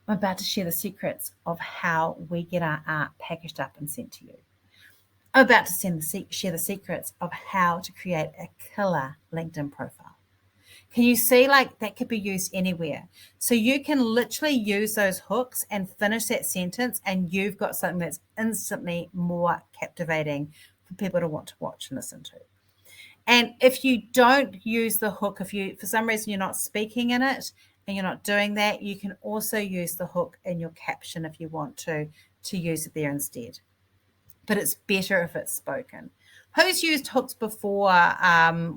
I'm about to share the secrets of how we get our art packaged up and sent to you. I'm about to share the secrets of how to create a killer LinkedIn profile. Can you see, like, that could be used anywhere? So you can literally use those hooks and finish that sentence, and you've got something that's instantly more captivating for people to want to watch and listen to. And if you don't use the hook, if you, for some reason, you're not speaking in it and you're not doing that, you can also use the hook in your caption if you want to use it there instead. But it's better if it's spoken. Who's used hooks before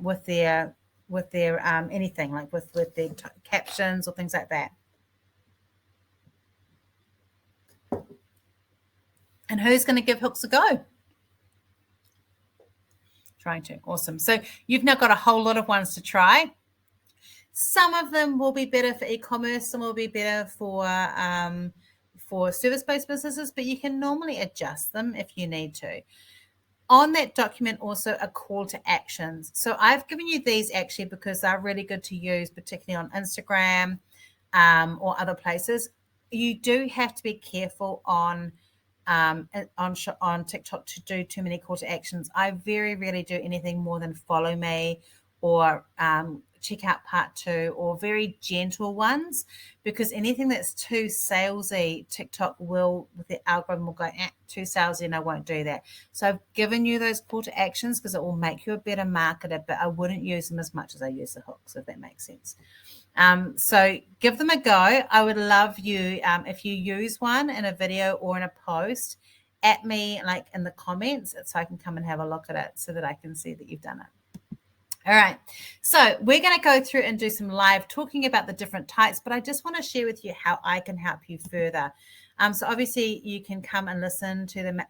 with their anything, like with their captions or things like that? And who's going to give hooks a go? Trying to. Awesome. So you've now got a whole lot of ones to try. Some of them will be better for e-commerce. Some will be better for service-based businesses, but you can normally adjust them if you need to. On that document also are call to actions. So I've given you these actually because they're really good to use, particularly on Instagram or other places. You do have to be careful on TikTok to do too many call to actions. I very rarely do anything more than follow me or check out part 2 or very gentle ones, because anything that's too salesy, TikTok will, with the algorithm, will go too salesy and I won't do that. So I've given you those call to actions because it will make you a better marketer, but I wouldn't use them as much as I use the hooks, if that makes sense. So give them a go. I would love you if you use one in a video or in a post, at me like in the comments, so I can come and have a look at it so that I can see that you've done it. All right, so we're going to go through and do some live talking about the different types, but I just want to share with you how I can help you further. So obviously you can come and listen to the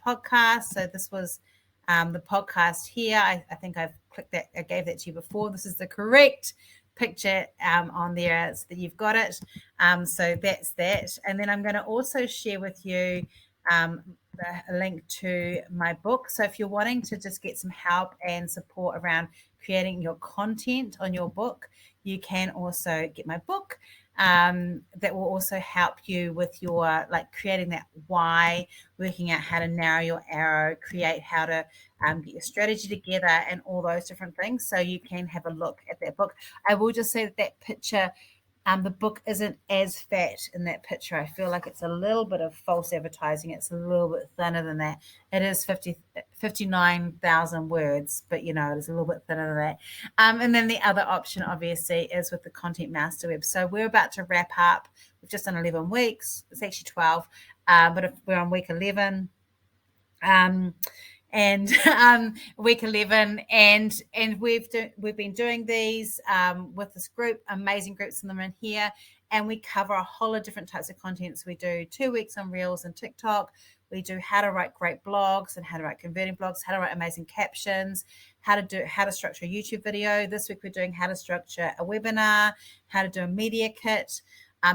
podcast. So this was the podcast here. I think I've clicked that. I gave that to you before. This is the correct picture on there so that you've got it. So that's that. And then I'm going to also share with you a link to my book. So if you're wanting to just get some help and support around creating your content on your book, you can also get my book. That will also help you with your creating that why, working out how to narrow your arrow, create how to get your strategy together and all those different things. So you can have a look at that book. I will just say that picture, the book isn't as fat in that picture. I feel like it's a little bit of false advertising. It's a little bit thinner than that. It is 59,000 words, but it is a little bit thinner than that. And then the other option, obviously, is with the Content Master Web. So we're about to wrap up. We've just done 11 weeks. It's actually 12, but if we're on week 11. and week 11, and we've been doing these with this group, amazing groups, of them in here, and we cover a whole lot of different types of contents. We do 2 weeks on Reels and TikTok. We do how to write great blogs and how to write converting blogs, how to write amazing captions, how to structure a YouTube video. This week we're doing how to structure a webinar, how to do a media kit.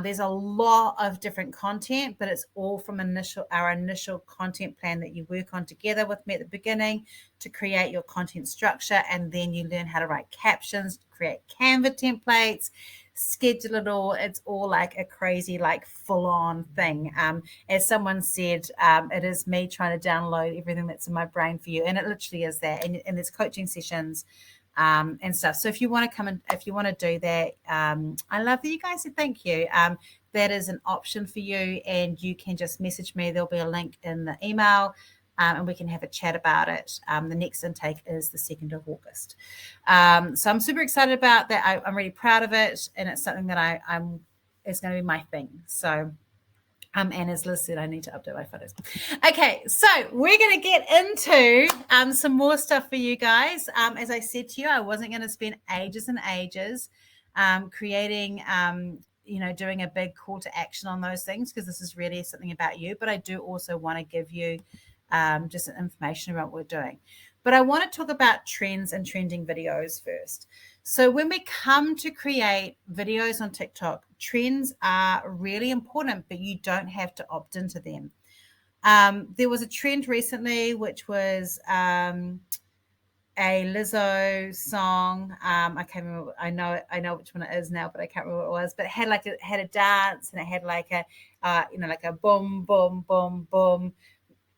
There's a lot of different content, but it's all from our initial content plan that you work on together with me at the beginning to create your content structure. And then you learn how to write captions, create Canva templates, schedule it all. It's all like a crazy, like full-on thing. As someone said, it is me trying to download everything that's in my brain for you. And it literally is that. And there's coaching sessions and stuff. So if you want to come and if you want to do that, I love that you guys said thank you. That is an option for you, and you can just message me. There'll be a link in the email, and we can have a chat about it. The next intake is the 2nd of August. So I'm super excited about that. I'm really proud of it, and it's something that it's going to be my thing. So and as Liz said, I need to update my photos. Okay, so we're going to get into some more stuff for you guys. As I said to you, I wasn't going to spend ages and ages creating, doing a big call to action on those things, because this is really something about you. But I do also want to give you just information about what we're doing. But I want to talk about trends and trending videos first. So when we come to create videos on TikTok, trends are really important, but you don't have to opt into them. There was a trend recently, which was a Lizzo song. I can't remember. I know which one it is now, but I can't remember what it was. But it had a dance, and it had like a like a boom, boom, boom, boom,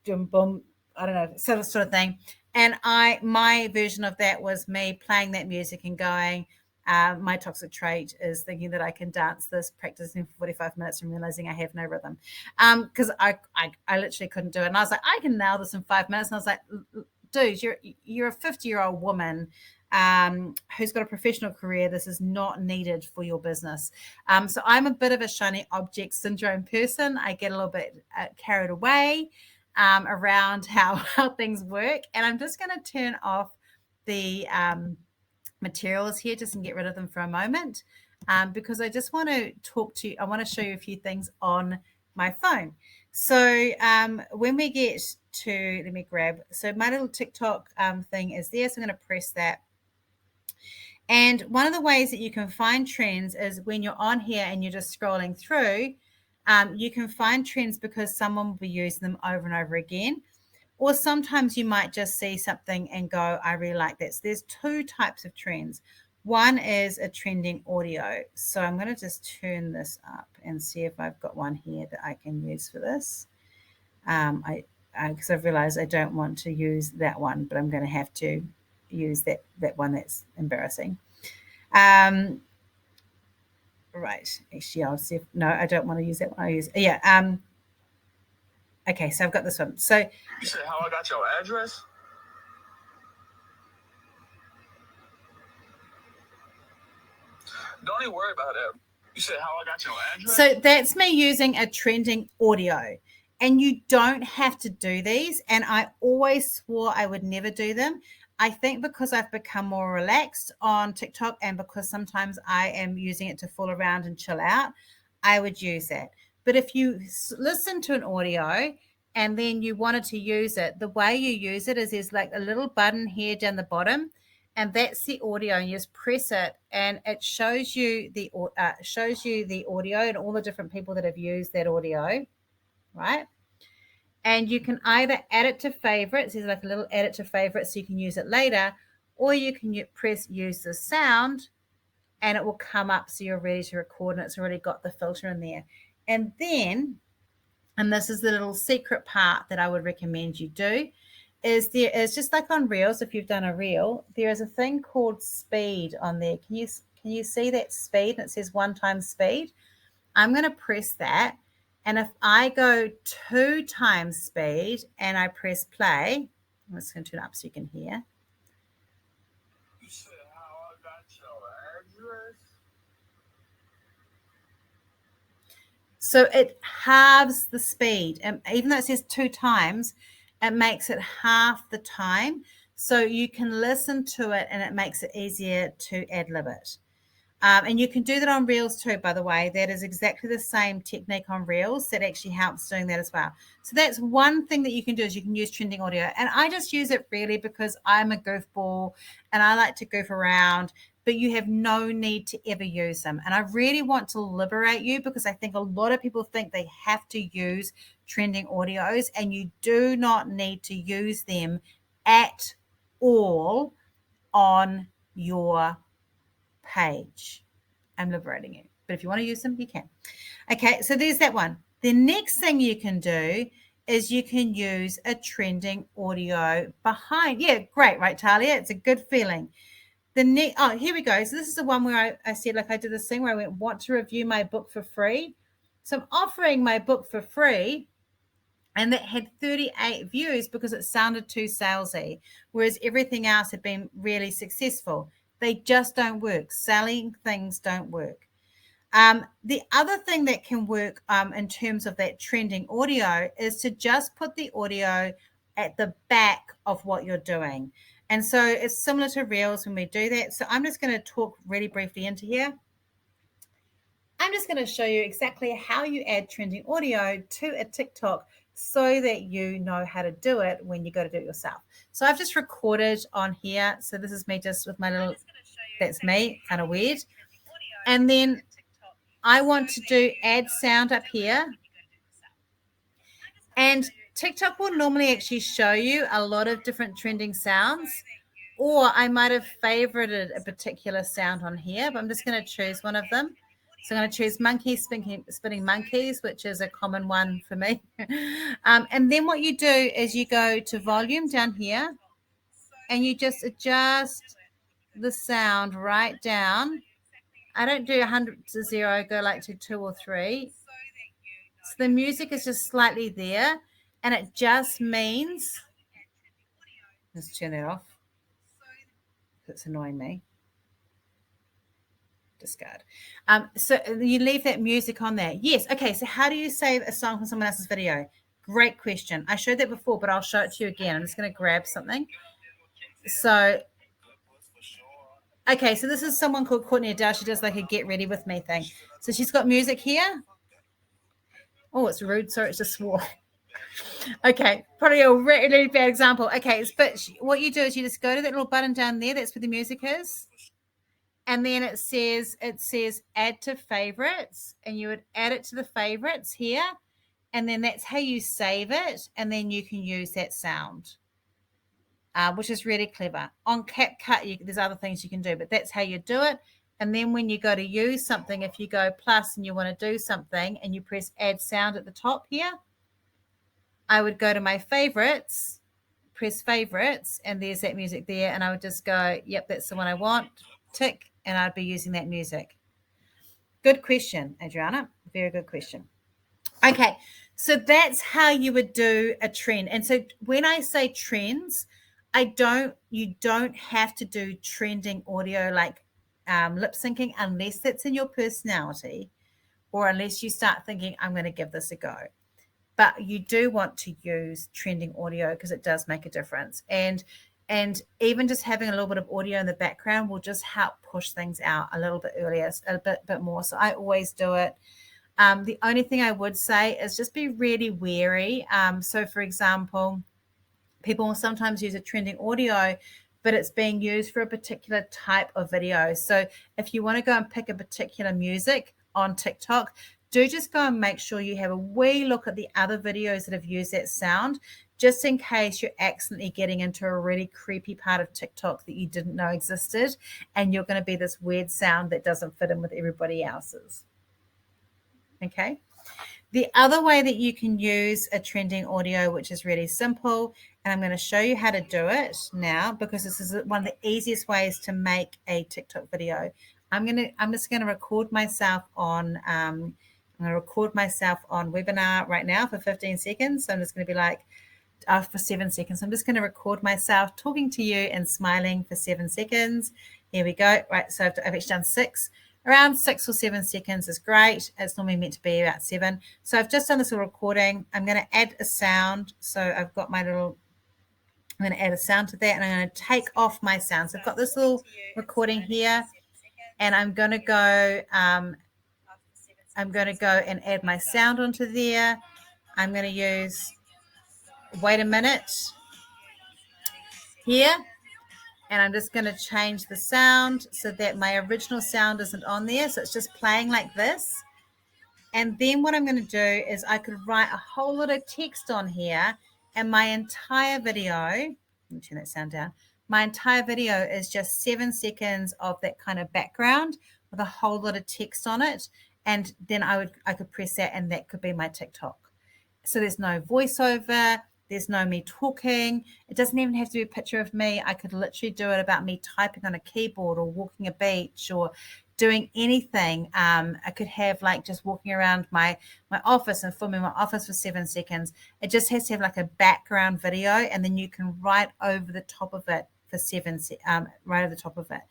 boom, boom. I don't know, sort of thing. And my version of that was me playing that music and going, my toxic trait is thinking that I can dance this, practicing for 45 minutes and realizing I have no rhythm. Because I literally couldn't do it. And I was like, I can nail this in 5 minutes. And I was like, dude, you're a 50-year-old woman who's got a professional career. This is not needed for your business. So I'm a bit of a shiny object syndrome person. I get a little bit carried away around how things work. And I'm just going to turn off the materials here just and get rid of them for a moment, because I just want to talk to you. I want to show you a few things on my phone. So when we get to, let me grab, so my little TikTok thing is there. So I'm going to press that. And one of the ways that you can find trends is when you're on here and you're just scrolling through, you can find trends because someone will be using them over and over again. Or sometimes you might just see something and go, I really like this. There's 2 types of trends. One is a trending audio. So I'm going to just turn this up and see if I've got one here that I can use for this. Because I've realized I don't want to use that one, but I'm going to have to use that one that's embarrassing. Right. Actually, I'll see if, no, I don't want to use that one. I use, yeah. Okay, so I've got this one. So you said how I got your address? Don't even worry about that. You said how I got your address? So that's me using a trending audio. And you don't have to do these. And I always swore I would never do them. I think because I've become more relaxed on TikTok, and because sometimes I am using it to fool around and chill out, I would use that. But if you listen to an audio and then you wanted to use it, the way you use it is there's like a little button here down the bottom, and that's the audio. And you just press it, and it shows you the audio and all the different people that have used that audio, right? And you can either add it to favorites. There's like a little edit to favorites, so you can use it later, or you can press use the sound, and it will come up so you're ready to record, and it's already got the filter in there. And then, and this is the little secret part that I would recommend you do, is there is just like on Reels, if you've done a Reel, there is a thing called speed on there. Can you see that speed? And it says 1 times speed. I'm going to press that. And if I go 2 times speed and I press play, I'm just going to turn it up so you can hear. You said how I got your address? So it halves the speed. And even though it says 2 times, it makes it half the time. So you can listen to it and it makes it easier to ad-lib it. And you can do that on Reels too, by the way. That is exactly the same technique on Reels that actually helps doing that as well. So that's one thing that you can do is you can use trending audio. And I just use it really because I'm a goofball and I like to goof around, but you have no need to ever use them. And I really want to liberate you because I think a lot of people think they have to use trending audios and you do not need to use them at all on your page. I'm liberating you. But if you want to use them, you can. Okay, so there's that one. The next thing you can do is you can use a trending audio behind. Yeah, great, right, Talia? It's a good feeling. Here we go. So this is the one where I said, like I did this thing where I went, want to review my book for free. So I'm offering my book for free. And that had 38 views because it sounded too salesy, whereas everything else had been really successful. They just don't work. Selling things don't work. The other thing that can work in terms of that trending audio is to just put the audio at the back of what you're doing. And so it's similar to Reels when we do that. So I'm just going to talk really briefly into here. I'm just going to show you exactly how you add trending audio to a TikTok so that you know how to do it when you go to do it yourself. So I've just recorded on here. So this is me just with my little, that's me, kind of weird. And then I want to do add sound up here. And TikTok will normally actually show you a lot of different trending sounds, or I might have favorited a particular sound on here, but I'm just going to choose one of them. So I'm going to choose monkeys spinning monkeys, which is a common one for me. And then what you do is you go to volume down here and you just adjust the sound right down. I don't do 100 to 0, I go like to 2 or 3. So the music is just slightly there and it just means, let's turn that off. It's annoying me. Discard. So you leave that music on there. Yes. Okay. So how do you save a song from someone else's video? Great question. I showed that before, but I'll show it to you again. I'm just going to grab something. So, okay. So this is someone called Courtney Adele. She does like a get ready with me thing. So she's got music here. Oh, it's rude. Sorry, it's just swore. Okay, probably a really bad example. Okay, but what you do is you just go to that little button down there. That's where the music is. And then it says add to favorites, and you would add it to the favorites here. And then that's how you save it. And then you can use that sound, which is really clever. On CapCut, there's other things you can do, but that's how you do it. And then when you go to use something, if you go plus and you want to do something and you press add sound at the top here, I would go to my favorites, press favorites, and there's that music there. And I would just go, yep, that's the one I want, tick, and I'd be using that music. Good question, Adriana. Very good question. Okay, so that's how you would do a trend. And so when I say trends, you don't have to do trending audio like lip syncing unless that's in your personality or unless you start thinking, I'm going to give this a go. But you do want to use trending audio because it does make a difference. And even just having a little bit of audio in the background will just help push things out a little bit earlier, a bit more. So I always do it. The only thing I would say is just be really wary. So, for example, people will sometimes use a trending audio, but it's being used for a particular type of video. So if you want to go and pick a particular music on TikTok, do just go and make sure you have a wee look at the other videos that have used that sound, just in case you're accidentally getting into a really creepy part of TikTok that you didn't know existed, and you're going to be this weird sound that doesn't fit in with everybody else's. Okay. The other way that you can use a trending audio, which is really simple, and I'm going to show you how to do it now because this is one of the easiest ways to make a TikTok video. I'm just going to record myself on webinar right now for 15 seconds. So I'm just going to be like for 7 seconds. I'm just going to record myself talking to you and smiling for 7 seconds. Here we go. Right. So I've actually done 6. Around 6 or 7 seconds is great. It's normally meant to be about 7. So I've just done this little recording. I'm going to add a sound. So I've got my little, I'm going to add a sound to that, and I'm going to take off my sound. So I've got this little recording here, and I'm going to go and add my sound onto there. I'm going to use wait a minute here, and I'm just going to change the sound so that my original sound isn't on there. So it's just playing like this. And then what I'm going to do is I could write a whole lot of text on here, and my entire video, let me turn that sound down. My entire video is just 7 seconds of that kind of background with a whole lot of text on it. And then I could press that, and that could be my TikTok. So there's no voiceover. There's no me talking. It doesn't even have to be a picture of me. I could literally do it about me typing on a keyboard or walking a beach or doing anything. I could have like just walking around my office and filming my office for 7 seconds. It just has to have like a background video, and then you can write over the top of it for right over the top of it.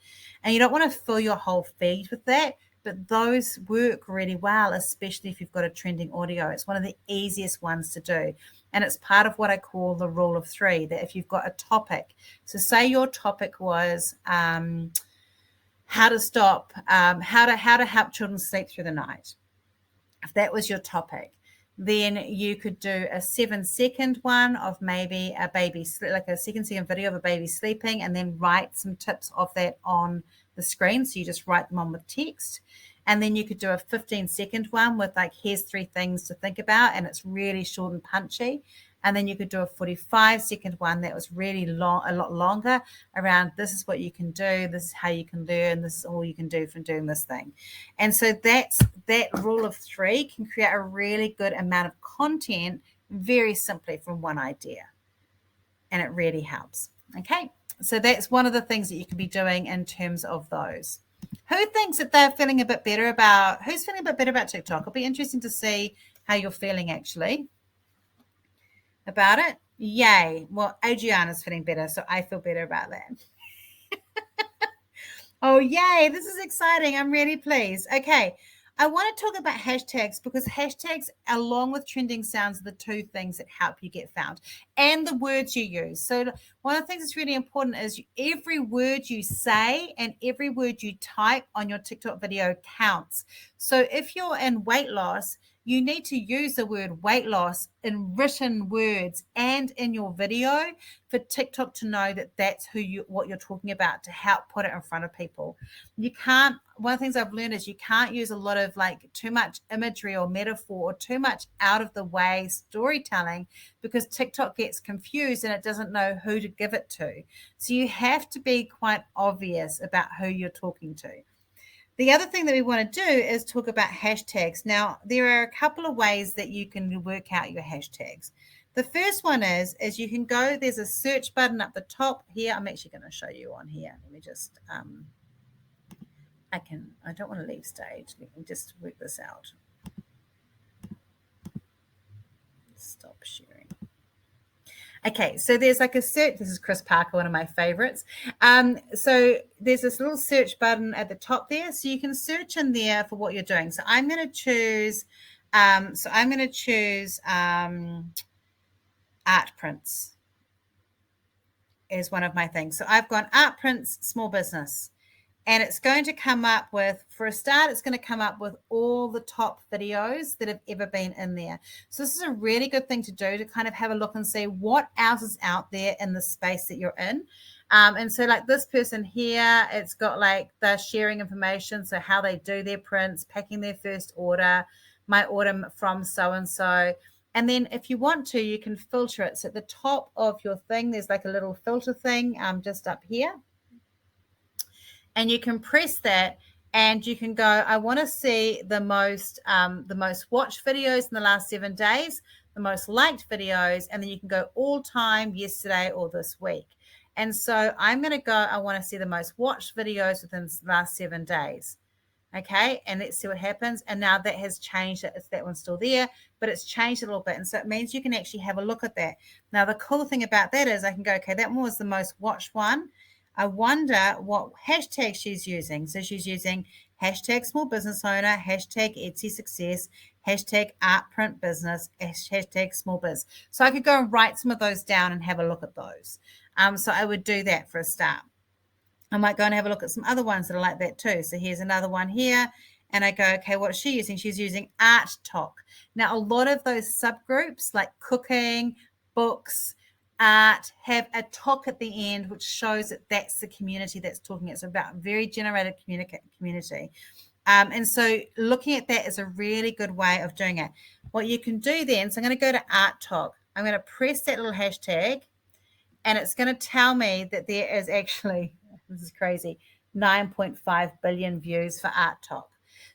And you don't want to fill your whole feed with that, but those work really well, especially if you've got a trending audio. It's one of the easiest ones to do. And it's part of what I call the rule of 3, that if you've got a topic, so say your topic was how to help children sleep through the night. If that was your topic, then you could do a 7-second one of maybe a baby, like a 7-second video of a baby sleeping, and then write some tips of that on the screen. So you just write them on with text. And then you could do a 15-second one with like, here's 3 things to think about, and it's really short and punchy. And then you could do a 45-second one that was really long, a lot longer, around this is what you can do, this is how you can learn, this is all you can do from doing this thing. And so that rule of 3 can create a really good amount of content very simply from one idea. And it really helps. Okay, so that's one of the things that you can be doing in terms of those. Who thinks that they're feeling a bit better about, who's feeling a bit better about TikTok? It'll be interesting to see how you're feeling actually about it. Yay. Well, Adriana's feeling better, so I feel better about that. Oh, yay. This is exciting. I'm really pleased. Okay. I want to talk about hashtags, because hashtags, along with trending sounds, are the 2 things that help you get found, and the words you use. So one of the things that's really important is every word you say and every word you type on your TikTok video counts. So if you're in weight loss, you need to use the word weight loss in written words and in your video for TikTok to know that that's what you're talking about, to help put it in front of people. You can't, one of the things I've learned is you can't use a lot of like too much imagery or metaphor or too much out of the way storytelling, because TikTok gets confused and it doesn't know who to give it to. So you have to be quite obvious about who you're talking to. The other thing that we want to do is talk about hashtags. Now, there are a couple of ways that you can work out your hashtags. The first one is you can go, there's a search button up the top here. I'm actually going to show you on here. Let me just, I don't want to leave stage. Let me just work this out. Stop sharing. Okay, so there's like a search. This is Chris Parker, one of my favorites. So there's this little search button at the top there. So you can search in there for what you're doing. So I'm going to choose, art prints is one of my things. So I've gone art prints, small business. And it's going to come up with, for a start, it's going to come up with all the top videos that have ever been in there. So this is a really good thing to do, to kind of have a look and see what else is out there in the space that you're in. And so like this person here, it's got like the sharing information, so how they do their prints, packing their first order, my order from so-and-so. And then if you want to, you can filter it. So at the top of your thing, there's like a little filter thing just up here. And you can press that, and you can go, I want to see the most watched videos in the last 7 days, the most liked videos, and then you can go all time, yesterday, or this week. And so I'm going to go, I want to see the most watched videos within the last 7 days. Okay, and let's see what happens. And now that has changed. That one's still there, but it's changed a little bit. And so it means you can actually have a look at that. Now, the cool thing about that is I can go, okay, that one was the most watched one. I wonder what hashtag she's using. So she's using hashtag small business owner, hashtag Etsy success, hashtag art print business, hashtag small biz. So I could go and write some of those down and have a look at those. So I would do that for a start. I might go and have a look at some other ones that are like that too. So here's another one here. And I go, okay, what's she using? She's using Art Talk. Now, a lot of those subgroups like cooking, books, art have a talk at the end, which shows that that's the community that's talking. It's about very generated community. And so looking at that is a really good way of doing it. What you can do then, so I'm going to go to Art Talk. I'm going to press that little hashtag, and it's going to tell me that there is actually, this is crazy, 9.5 billion views for Art Talk.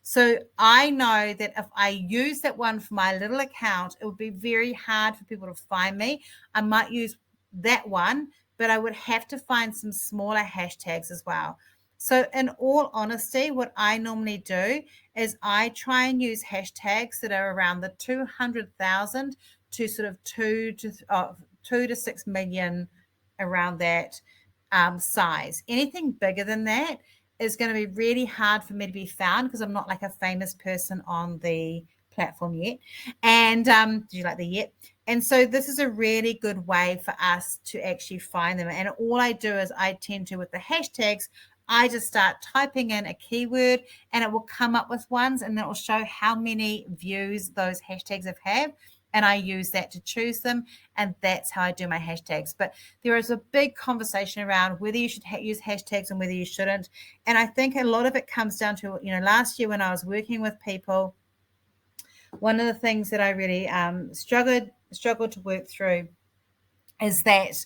So I know that if I use that one for my little account, it would be very hard for people to find me. I might use that one, but I would have to find some smaller hashtags as well. So in all honesty, what I normally do is I try and use hashtags that are around the 200,000 to sort of 2 to 6 million, around that size. Anything bigger than that is going to be really hard for me to be found because I'm not like a famous person on the platform yet. And did you like the yet? And so this is a really good way for us to actually find them. And all I do is I tend to, with the hashtags, I just start typing in a keyword and it will come up with ones, and it will show how many views those hashtags have had. And I use that to choose them. And that's how I do my hashtags. But there is a big conversation around whether you should use hashtags and whether you shouldn't. And I think a lot of it comes down to, last year when I was working with people, one of the things that I really struggled to work through is that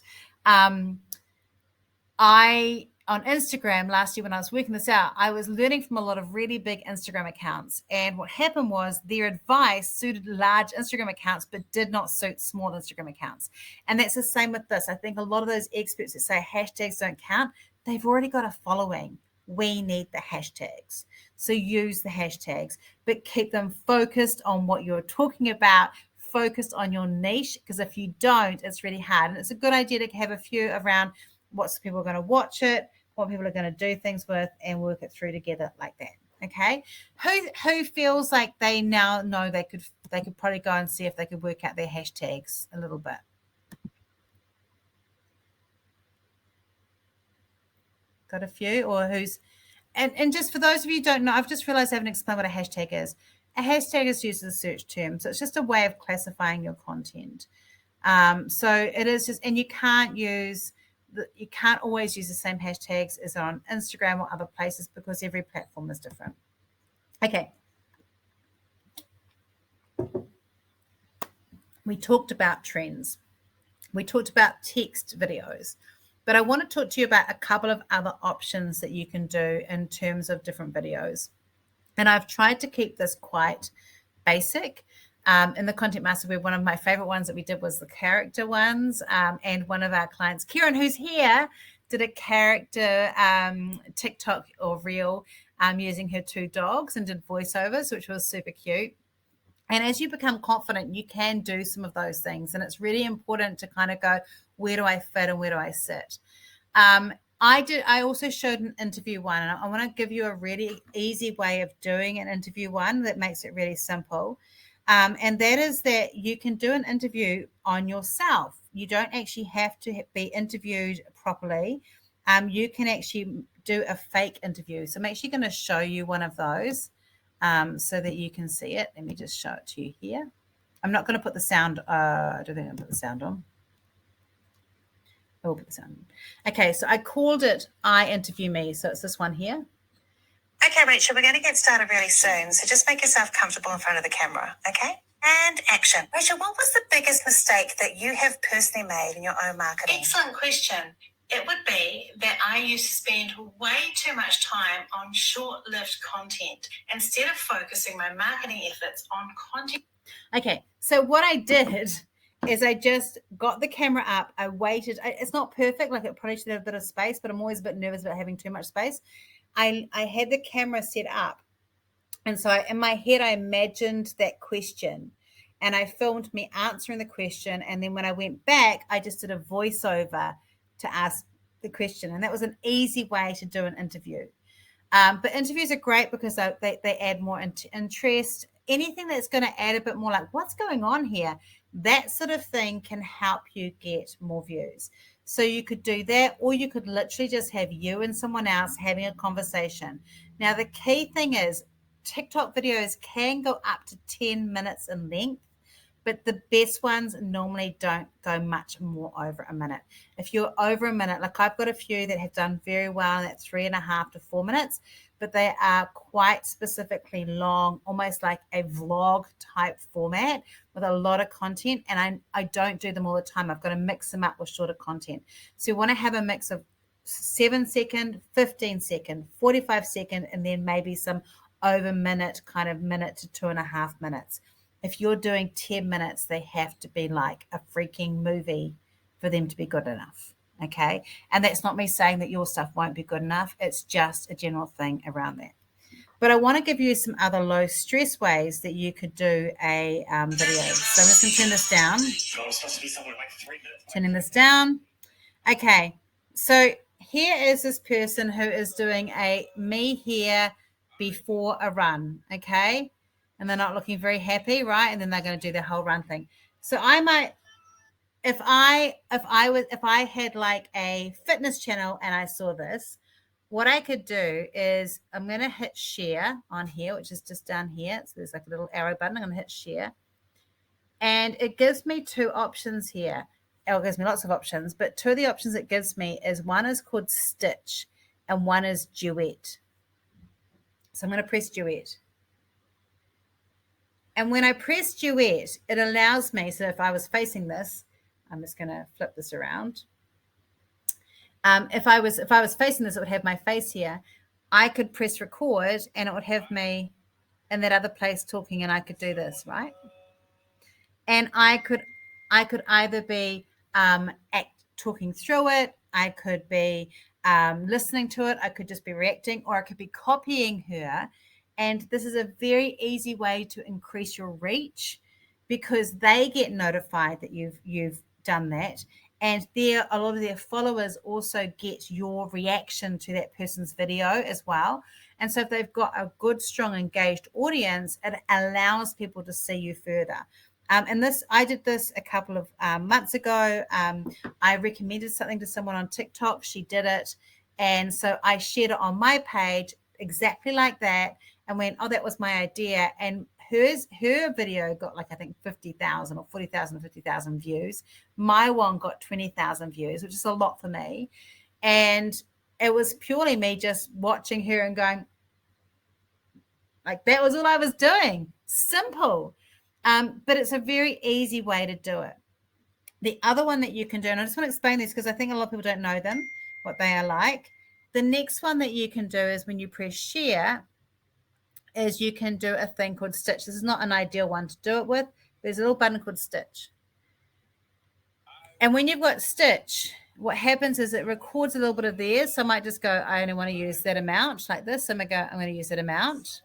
on Instagram last year when I was working this out, I was learning from a lot of really big Instagram accounts. And what happened was their advice suited large Instagram accounts, but did not suit small Instagram accounts. And that's the same with this. I think a lot of those experts that say hashtags don't count, they've already got a following. We need the hashtags. So use the hashtags, but keep them focused on what you're talking about, focused on your niche, because if you don't, it's really hard. And it's a good idea to have a few around what's people are going to watch it, what people are going to do things with, and work it through together like that. Okay. Who feels like they now know they could probably go and see if they could work out their hashtags a little bit? Got a few? Or who's and just for those of you who don't know, I've just realized I haven't explained what a hashtag is. A hashtag is used as a search term. So it's just a way of classifying your content. So it is just, and you can't always use the same hashtags as on Instagram or other places because every platform is different. Okay. We talked about trends. We talked about text videos, but I want to talk to you about a couple of other options that you can do in terms of different videos. And I've tried to keep this quite basic. In the Content Master Web, one of my favorite ones that we did was the character ones. And one of our clients, Kieran, who's here, did a character TikTok or reel using her 2 dogs and did voiceovers, which was super cute. And as you become confident, you can do some of those things. And it's really important to kind of go, where do I fit and where do I sit? I also showed an interview one, and I want to give you a really easy way of doing an interview one that makes it really simple. And that is that you can do an interview on yourself. You don't actually have to be interviewed properly. You can actually do a fake interview. So I'm actually going to show you one of those so that you can see it. Let me just show it to you here. I'm not going to put the sound. I don't think I'm going to put the sound on. I will put the sound on. Okay, so I called it I Interview Me. So it's this one here. Okay, Rachel, we're going to get started really soon, so just make yourself comfortable in front of the camera, okay? And action. Rachel, what was the biggest mistake that you have personally made in your own marketing? Excellent question. It would be that I used to spend way too much time on short-lived content instead of focusing my marketing efforts on content. Okay, so what I did is I just got the camera up. I waited. It's not perfect. Like it probably should have a bit of space, but I'm always a bit nervous about having too much space. I had the camera set up. And so in my head, I imagined that question and I filmed me answering the question. And then when I went back, I just did a voiceover to ask the question. And that was an easy way to do an interview. But interviews are great because they add more interest. Anything that's going to add a bit more like what's going on here, that sort of thing can help you get more views. So you could do that, or you could literally just have you and someone else having a conversation. Now, the key thing is TikTok videos can go up to 10 minutes in length, but the best ones normally don't go much more over a minute. If you're over a minute, like I've got a few that have done very well in that 3.5 to 4 minutes, but they are quite specifically long, almost like a vlog type format with a lot of content. And I don't do them all the time. I've got to mix them up with shorter content. So you want to have a mix of 7-second, 15-second, 45-second, and then maybe some over minute, kind of minute to 2.5 minutes. If you're doing 10 minutes, they have to be like a freaking movie for them to be good enough. Okay. And that's not me saying that your stuff won't be good enough. It's just a general thing around that. But I want to give you some other low stress ways that you could do a video. So I'm just going to turn this down. Turning this down. Okay. So here is this person who is doing a me here before a run. Okay. And they're not looking very happy, right? And then they're going to do their whole run thing. So I might, if I had like a fitness channel and I saw this, what I could do is I'm going to hit share on here, which is just down here. So there's like a little arrow button. I'm going to hit share. And it gives me two options here. It gives me lots of options, but two of the options it gives me is one is called stitch and one is duet. So I'm going to press duet. And when I press duet, it allows me, so if I was facing this, I'm just going to flip this around. If I was facing this, it would have my face here. I could press record and it would have me in that other place talking, and I could do this, right? And I could either be talking through it, I could be listening to it, I could just be reacting, or I could be copying her. And this is a very easy way to increase your reach because they get notified that you've done that. And a lot of their followers also get your reaction to that person's video as well. And so if they've got a good, strong, engaged audience, it allows people to see you further. And I did this a couple of months ago. I recommended something to someone on TikTok. She did it. And so I shared it on my page exactly like that and went, oh, that was my idea. And her video got like, I think 50,000 or 40,000 or 50,000 views. My one got 20,000 views, which is a lot for me. And it was purely me just watching her and going, like, that was all I was doing. Simple. But it's a very easy way to do it. The other one that you can do, and I just want to explain this because I think a lot of people don't know them, what they are like. The next one that you can do is when you press share, is you can do a thing called stitch. This is not an ideal one to do it with. There's a little button called stitch. And when you've got stitch, what happens is it records a little bit of theirs. So I might just go, I only want to use that amount like this. So I'm going to use that amount,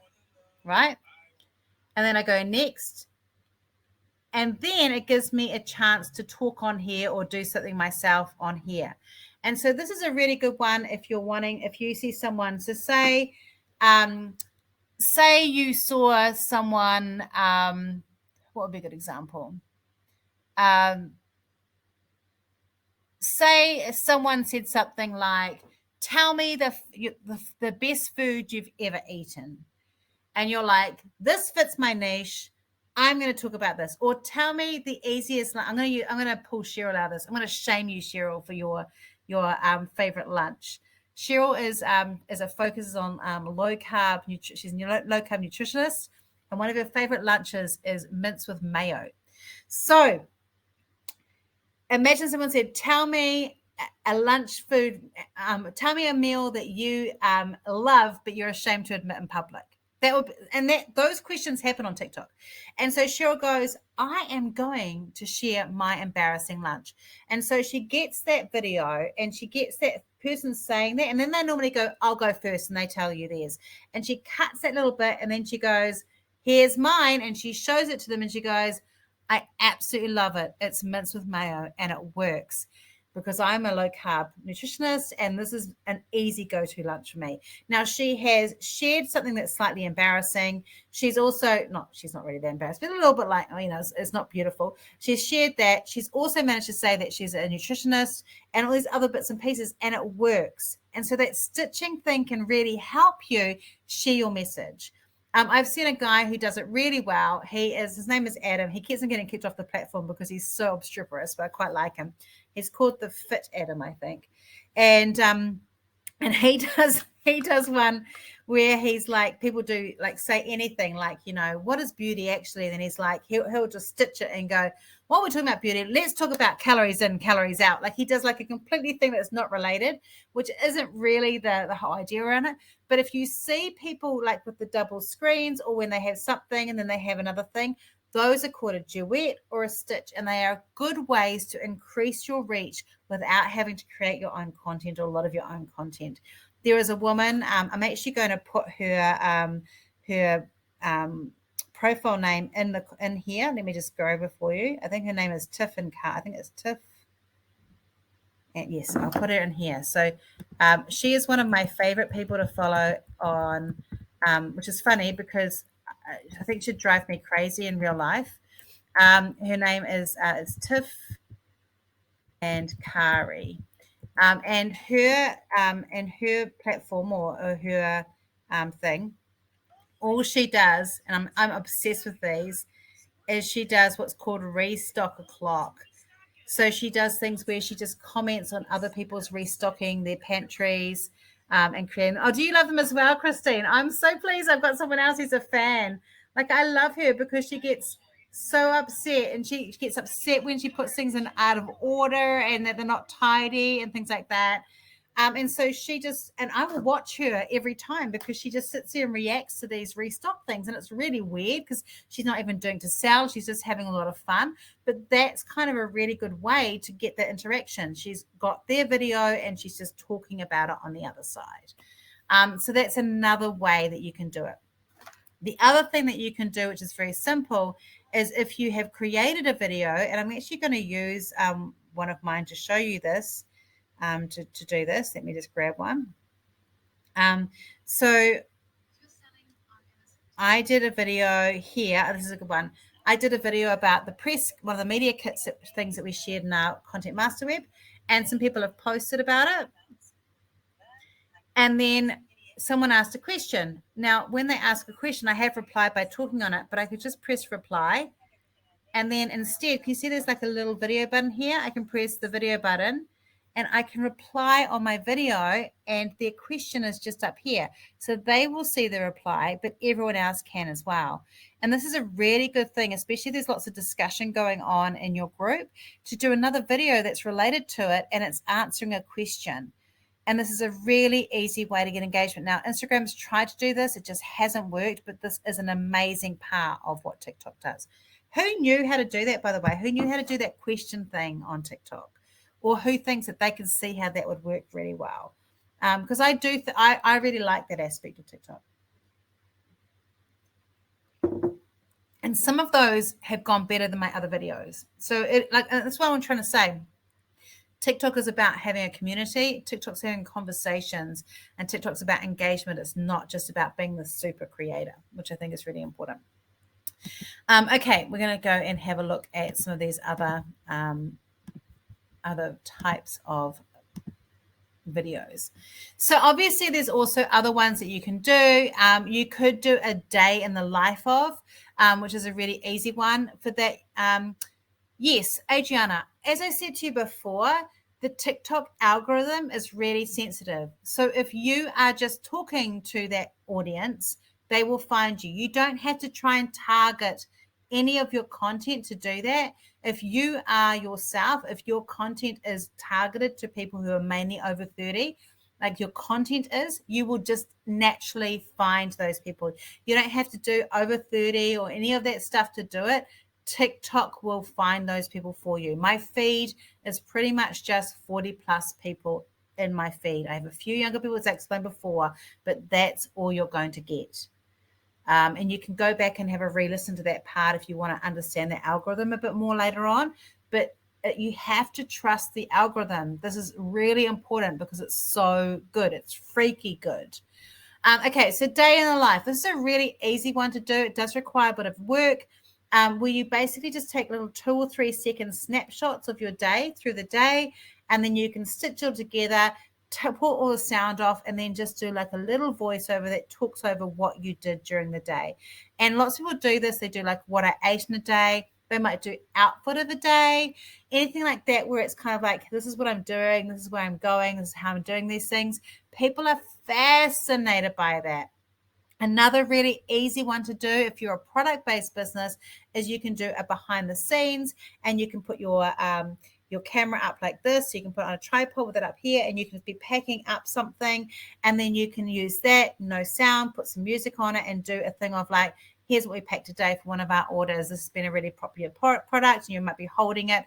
right? And then I go next. And then it gives me a chance to talk on here or do something myself on here. And so this is a really good one if you see someone, so say you saw someone, what would be a good example? Say someone said something like, tell me the best food you've ever eaten. And you're like, this fits my niche. I'm going to talk about this. Or tell me the easiest, I'm going to pull Cheryl out of this. I'm going to shame you, Cheryl, for your favorite lunch. Cheryl focuses on low carb. She's a low carb nutritionist, and one of her favorite lunches is mince with mayo. So imagine someone said, "Tell me a lunch food. Tell me a meal that you love, but you're ashamed to admit in public." Those questions happen on TikTok. And so Cheryl goes, I am going to share my embarrassing lunch. And so she gets that video and she gets that person saying that. And then they normally go, I'll go first. And they tell you theirs. And she cuts that little bit. And then she goes, here's mine. And she shows it to them. And she goes, I absolutely love it. It's mince with mayo and it works. because I'm a low carb nutritionist and this is an easy go-to lunch for me. Now, she has shared something that's slightly embarrassing. She's also she's not really that embarrassed, but a little bit like, it's not beautiful. She's shared that. She's also managed to say that she's a nutritionist and all these other bits and pieces, and it works. And so that stitching thing can really help you share your message. I've seen a guy who does it really well. His name is Adam. He keeps on getting kicked off the platform because he's so obstreperous, but I quite like him. He's called the Fit Adam, I think. And he does one where he's like, people do like say anything like, what is beauty actually? And then he's like, he'll just stitch it and go, while we're talking about beauty, let's talk about calories in, calories out. Like he does like a completely thing that's not related, which isn't really the whole idea around it. But if you see people like with the double screens or when they have something and then they have another thing, those are called a duet or a stitch, and they are good ways to increase your reach without having to create your own content or a lot of your own content. There is a woman, I'm actually going to put her profile name in here. Let me just go over for you. I think her name is Tiff and Car. I think it's Tiff. And yes, I'll put her in here. So she is one of my favorite people to follow on, which is funny because I think she'd drive me crazy in real life. Her name is Tiff and Kari. And her platform or her thing, all she does, and I'm obsessed with these, is she does what's called restock o'clock. So she does things where she just comments on other people's restocking their pantries and creating. Oh, do you love them as well, Christine? I'm so pleased I've got someone else who's a fan. Like, I love her because she gets so upset, and she gets upset when she puts things in out of order and that they're not tidy and things like that. And so and I will watch her every time because she just sits there and reacts to these restock things. And it's really weird because she's not even doing to sell. She's just having a lot of fun. But that's kind of a really good way to get that interaction. She's got their video and she's just talking about it on the other side. So that's another way that you can do it. The other thing that you can do, which is very simple, is if you have created a video, and I'm actually going to use one of mine to show you this. To do this, let me just grab one. So I did a video here. This is a good one. I did a video about the press, one of the media kits things that we shared in our Content Master Web, and some people have posted about it. And then someone asked a question. Now, when they ask a question, I have replied by talking on it, but I could just press reply. And then instead, can you see there's like a little video button here? I can press the video button and I can reply on my video, and their question is just up here. So they will see the reply, but everyone else can as well. And this is a really good thing, especially if there's lots of discussion going on in your group, to do another video that's related to it and it's answering a question. And this is a really easy way to get engagement. Now, Instagram's tried to do this. It just hasn't worked, but this is an amazing part of what TikTok does. Who knew how to do that, by the way? Who knew how to do that question thing on TikTok? Or who thinks that they can see how that would work really well? Because I do, I really like that aspect of TikTok. And some of those have gone better than my other videos. So that's what I'm trying to say. TikTok is about having a community. TikTok's having conversations, and TikTok's about engagement. It's not just about being the super creator, which I think is really important. Okay, we're going to go and have a look at some of these other types of videos. So obviously there's also other ones that you can do. You could do a day in the life of, which is a really easy one for that. Yes, Adriana, as I said to you before, the TikTok algorithm is really sensitive. So if you are just talking to that audience, they will find you. You don't have to try and target any of your content to do that. If you are yourself, if your content is targeted to people who are mainly over 30, like your content is, you will just naturally find those people. You don't have to do over 30 or any of that stuff to do it. TikTok will find those people for you. My feed is pretty much just 40 plus people in my feed. I have a few younger people, as I explained before, but that's all you're going to get. And you can go back and have a re-listen to that part if you want to understand the algorithm a bit more later on. But you have to trust the algorithm. This is really important because it's so good. It's freaky good. Okay, so day in the life. This is a really easy one to do. It does require a bit of work, where you basically just take little 2 or 3 second snapshots of your day through the day, and then you can stitch all together, pull all the sound off, and then just do like a little voiceover that talks over what you did during the day. And lots of people do this. They do like what I ate in a day. They might do output of a day, anything like that, where it's kind of like, this is what I'm doing, this is where I'm going, this is how I'm doing these things. People are fascinated by that. Another really easy one to do if you're a product-based business is you can do a behind the scenes, and you can put your camera up like this. So you can put it on a tripod with it up here, and you can be packing up something, and then you can use that, no sound, put some music on it, and do a thing of like, here's what we packed today for one of our orders. This has been a really popular product, and you might be holding it,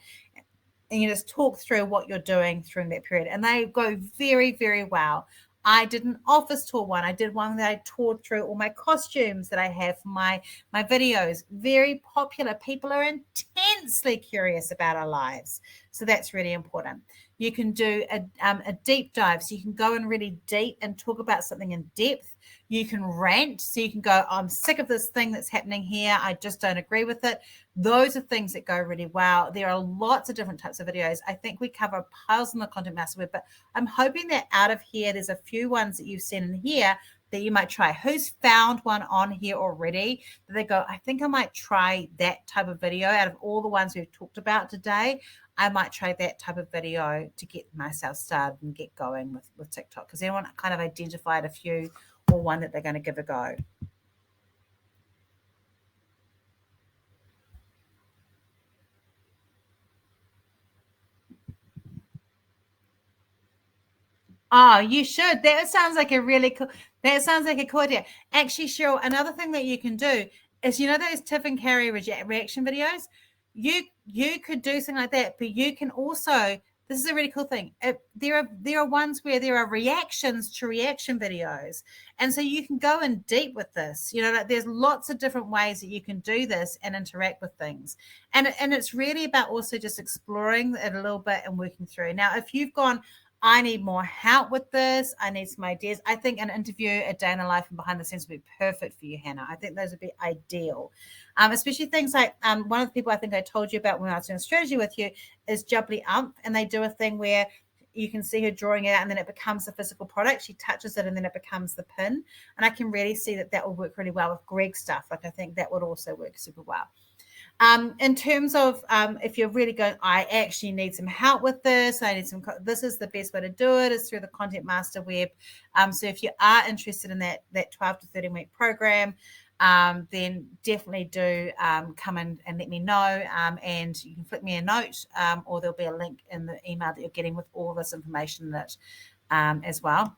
and you just talk through what you're doing through that period. And they go very, very well. I did an office tour one. I did one that I toured through all my costumes that I have for my videos. Very popular. People are intensely curious about our lives. So that's really important. You can do a deep dive. So you can go in really deep and talk about something in depth. You can rant. So you can go, I'm sick of this thing that's happening here. I just don't agree with it. Those are things that go really well. There are lots of different types of videos. I think we cover piles on the Content Master Web, but I'm hoping that out of here, there's a few ones that you've seen in here that you might try. Who's found one on here already that they go, I think I might try that type of video out of all the ones we've talked about today? I might try that type of video to get myself started and get going with TikTok. Because anyone kind of identified a few or one that they're going to give a go? Oh, you should. That sounds like a really cool. That sounds like a cool idea. Actually, Cheryl, another thing that you can do is, you know, those Tiff and Carrie reaction videos. You could do something like that, but you can also. This is a really cool thing. There are ones where there are reactions to reaction videos, and so you can go in deep with this. You know, like there's lots of different ways that you can do this and interact with things, and it's really about also just exploring it a little bit and working through. Now, if you've gone, I need more help with this, I need some ideas, I think an interview, a day in the life, and behind the scenes would be perfect for you, Hannah. I think those would be ideal. Especially things like one of the people I think I told you about when I was doing strategy with you is Jubbly Ump, and they do a thing where you can see her drawing it out and then it becomes a physical product. She touches it and then it becomes the pin. And I can really see that will work really well with Greg's stuff. Like I think that would also work super well. In terms of if you're really going, I actually need some help with this. This is the best way to do it is through the Content Master Web. So if you are interested in that 12 to 13 week program, then definitely do come in and let me know. And you can flick me a note, or there'll be a link in the email that you're getting with all this information in it as well.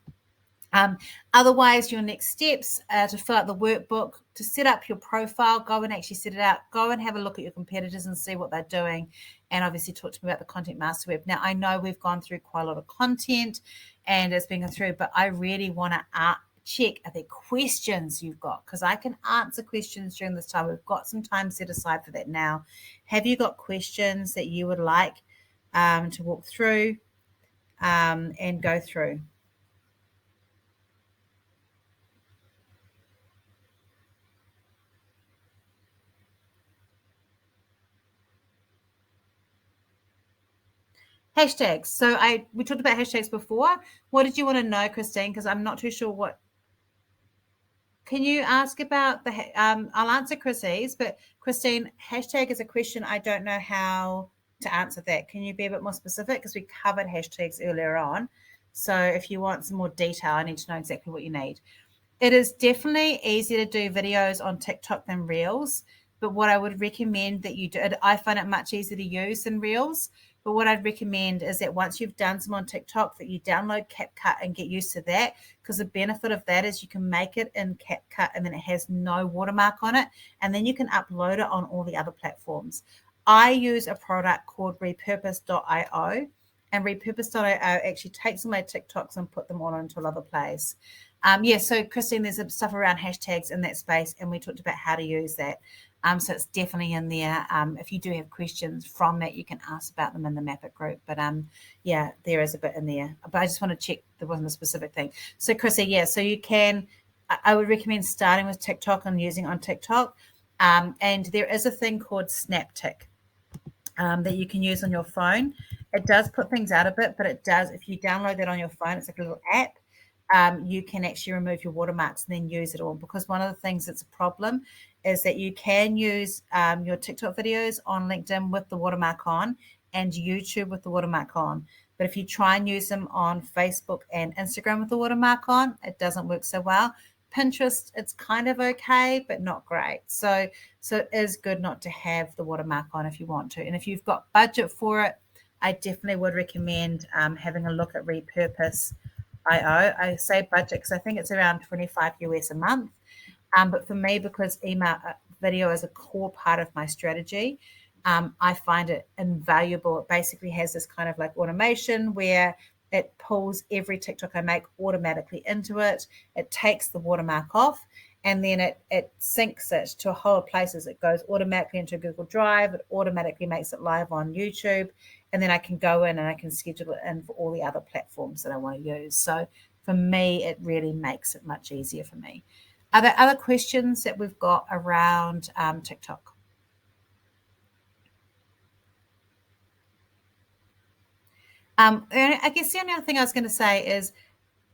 Otherwise, your next steps to fill out the workbook, to set up your profile, go and actually set it out, go and have a look at your competitors and see what they're doing, and obviously talk to me about the Content Master Web. Now, I know we've gone through quite a lot of content and it's been through, but I really want to check are there questions you've got, because I can answer questions during this time. We've got some time set aside for that now. Have you got questions that you would like to walk through and go through? Hashtags. So we talked about hashtags before. What did you want to know, Christine? Because I'm not too sure what. Can you ask about the? I'll answer Chrissy's, but Christine, hashtag is a question. I don't know how to answer that. Can you be a bit more specific? Because we covered hashtags earlier on. So if you want some more detail, I need to know exactly what you need. It is definitely easier to do videos on TikTok than Reels. But what I would recommend that you do, I find it much easier to use than Reels. But what I'd recommend is that once you've done some on TikTok, that you download CapCut and get used to that, because the benefit of that is you can make it in CapCut and then it has no watermark on it, and then you can upload it on all the other platforms. I use a product called repurpose.io, and repurpose.io actually takes all my TikToks and put them all into another place. So Christine, there's some stuff around hashtags in that space, and we talked about how to use that. So it's definitely in there. If you do have questions from that, you can ask about them in the Map It group. But yeah, there is a bit in there. But I just want to check there wasn't a specific thing. So Chrissy, yeah, so you can, I would recommend starting with TikTok and using on TikTok. And there is a thing called SnapTik that you can use on your phone. It does put things out a bit, but it does, if you download that on your phone, it's like a little app. You can actually remove your watermarks and then use it all, because one of the things that's a problem is that you can use your TikTok videos on LinkedIn with the watermark on and YouTube with the watermark on. But if you try and use them on Facebook and Instagram with the watermark on, it doesn't work so well. Pinterest, it's kind of okay, but not great. So it is good not to have the watermark on if you want to. And if you've got budget for it, I definitely would recommend having a look at Repurpose IO. I say budget because I think it's around 25 US a month. But for me, because email video is a core part of my strategy, I find it invaluable. It basically has this kind of like automation where it pulls every TikTok I make automatically into it. It takes the watermark off, and then it syncs it to a whole of places. It goes automatically into Google Drive. It automatically makes it live on YouTube. And then I can go in and I can schedule it in for all the other platforms that I want to use. So for me, it really makes it much easier for me. Are there other questions that we've got around TikTok? I guess the only other thing I was going to say is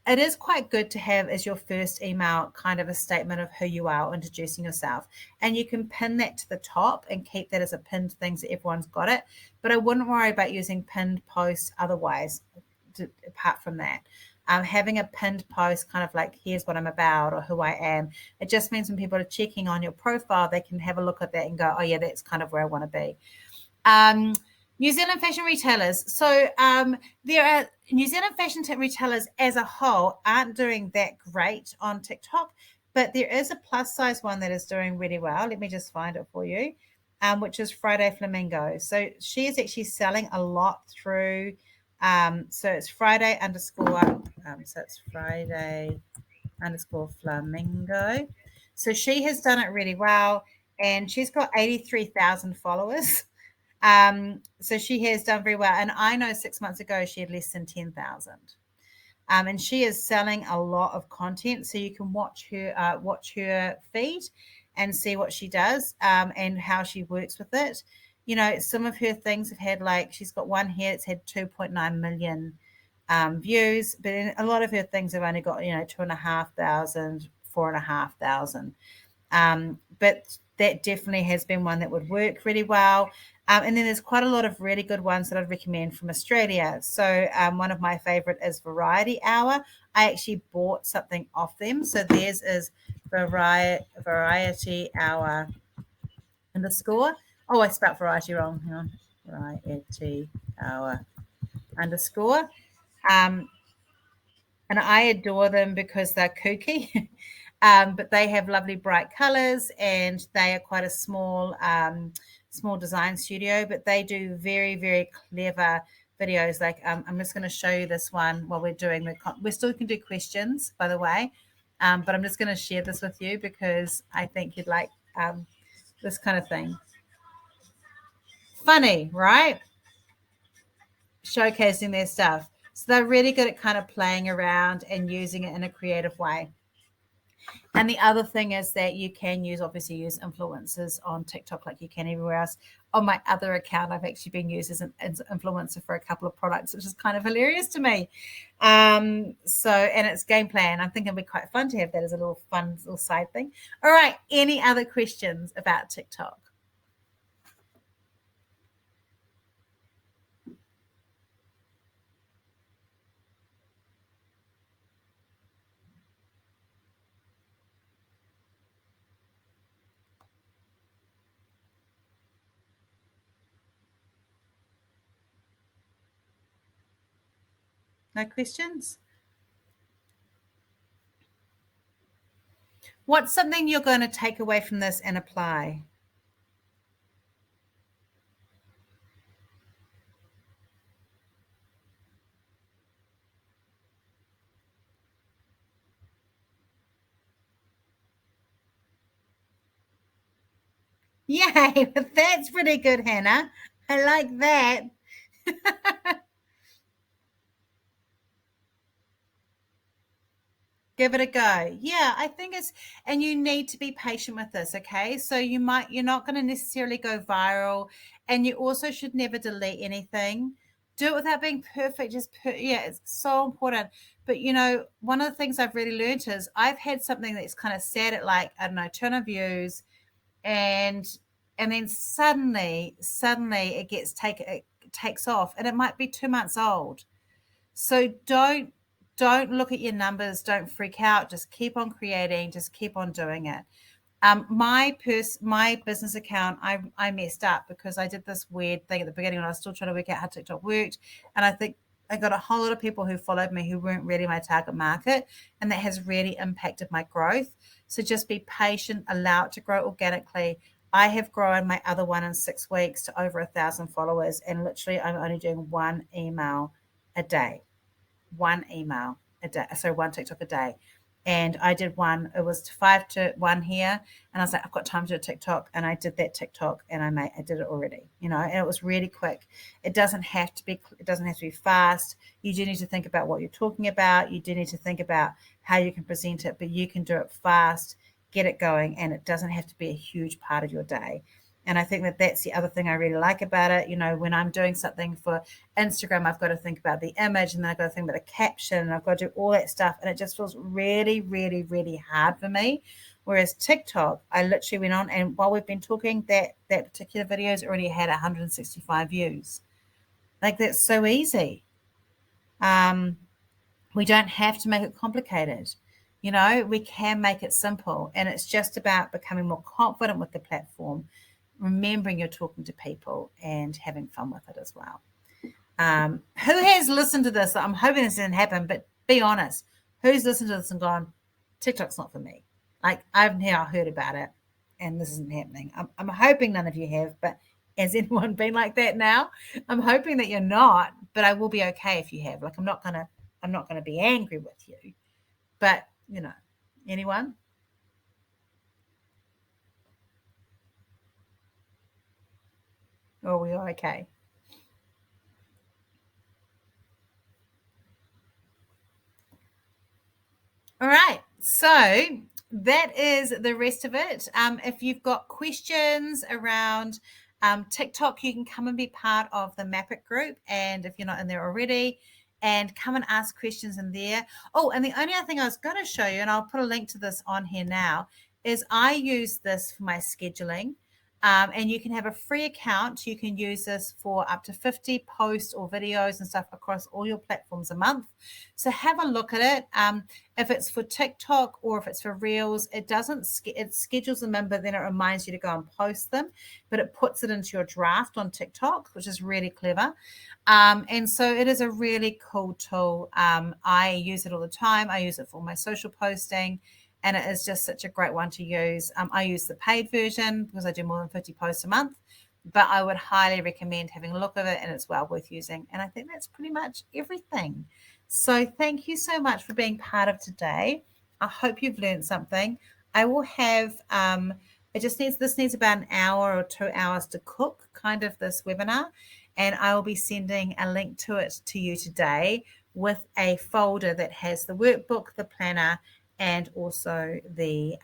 it is quite good to have as your first email kind of a statement of who you are, introducing yourself. And you can pin that to the top and keep that as a pinned thing so everyone's got it. But I wouldn't worry about using pinned posts otherwise, apart from that. Having a pinned post kind of like, here's what I'm about or who I am. It just means when people are checking on your profile, they can have a look at that and go, oh, yeah, that's kind of where I want to be. New Zealand fashion retailers. So there are New Zealand fashion retailers as a whole aren't doing that great on TikTok, but there is a plus size one that is doing really well. Let me just find it for you, which is Friday Flamingo. So she is actually selling a lot through. So it's Friday underscore. So it's Friday underscore Flamingo. So she has done it really well, and she's got 83,000 followers. So she has done very well. And I know 6 months ago she had less than 10,000. And she is selling a lot of content. So you can watch her feed and see what she does and how she works with it. You know, some of her things have had like, she's got one here that's had 2.9 million views, but a lot of her things have only got, 2,500, 4,500. But that definitely has been one that would work really well. And then there's quite a lot of really good ones that I'd recommend from Australia. So one of my favorite is Variety Hour. I actually bought something off them. So theirs is Variety Hour underscore. Oh, I spelled variety wrong. Hang on. Variety Hour underscore. And I adore them because they're kooky. But they have lovely bright colors, and they are quite a small design studio, but they do very, very clever videos. Like I'm just going to show you this one while we're doing we still can do questions, by the way, but I'm just going to share this with you because I think you'd like this kind of thing. Funny, right? Showcasing their stuff. So they're really good at kind of playing around and using it in a creative way. And the other thing is that you can obviously use influencers on TikTok like you can everywhere else. On my other account, I've actually been used as an influencer for a couple of products, which is kind of hilarious to me. And it's game plan. I'm thinking it'd be quite fun to have that as a little fun little side thing. All right. Any other questions about TikTok? No questions? What's something you're going to take away from this and apply? Yay, that's pretty good, Hannah. I like that. Give it a go. Yeah, I think it's, and you need to be patient with this, okay? So you're not going to necessarily go viral, and you also should never delete anything. Do it without being perfect. Yeah, it's so important. But one of the things I've really learned is I've had something that's kind of sat at like, I don't know, 200 views, and then suddenly it takes off, and it might be 2 months old. So don't look at your numbers, don't freak out, just keep on creating, just keep on doing it. My business account, I messed up because I did this weird thing at the beginning when I was still trying to work out how TikTok worked, and I think I got a whole lot of people who followed me who weren't really my target market, and that has really impacted my growth. So just be patient, allow it to grow organically. I have grown my other one in 6 weeks to over 1,000 followers, and literally I'm only doing one email a day. One email a day, so one TikTok a day. And I did one, it was 5 to 1 here. And I was like, I've got time to do a TikTok. And I did that TikTok, and I did it already, and it was really quick. It doesn't have to be fast. You do need to think about what you're talking about. You do need to think about how you can present it, but you can do it fast, get it going, and it doesn't have to be a huge part of your day. And I think that that's the other thing I really like about it. When I'm doing something for Instagram, I've got to think about the image, and then I've got to think about the caption, and I've got to do all that stuff. And it just feels really, really, really hard for me. Whereas TikTok, I literally went on, and while we've been talking, that particular video has already had 165 views. Like, that's so easy. We don't have to make it complicated. We can make it simple. And it's just about becoming more confident with the platform, remembering you're talking to people, and having fun with it as well. Who has listened to this? I'm hoping this didn't happen, but be honest. Who's listened to this and gone, TikTok's not for me? Like, I've now heard about it, and this isn't happening. I'm hoping none of you have, but has anyone been like that now? I'm hoping that you're not, but I will be okay if you have. Like, I'm not gonna be angry with you, but anyone? Oh, we are okay. All right. So that is the rest of it. If you've got questions around TikTok, you can come and be part of the Map It group. And if you're not in there already, and come and ask questions in there. Oh, and the only other thing I was going to show you, and I'll put a link to this on here now, is I use this for my scheduling. And you can have a free account. You can use this for up to 50 posts or videos and stuff across all your platforms a month. So have a look at it. If it's for TikTok or if it's for Reels, it schedules them in, but then it reminds you to go and post them, but it puts it into your draft on TikTok, which is really clever. And so it is a really cool tool. I use it all the time. I use it for my social posting, and it is just such a great one to use. I use the paid version because I do more than 50 posts a month, but I would highly recommend having a look at it, and it's well worth using. And I think that's pretty much everything. So thank you so much for being part of today. I hope you've learned something. I will have, this needs about an hour or 2 hours to cook, kind of, this webinar. And I will be sending a link to it to you today with a folder that has the workbook, the planner, and also the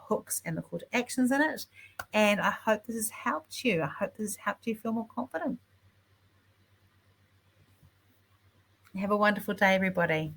hooks and the call to actions in it. And I hope this has helped you. I hope this has helped you feel more confident. Have a wonderful day, everybody.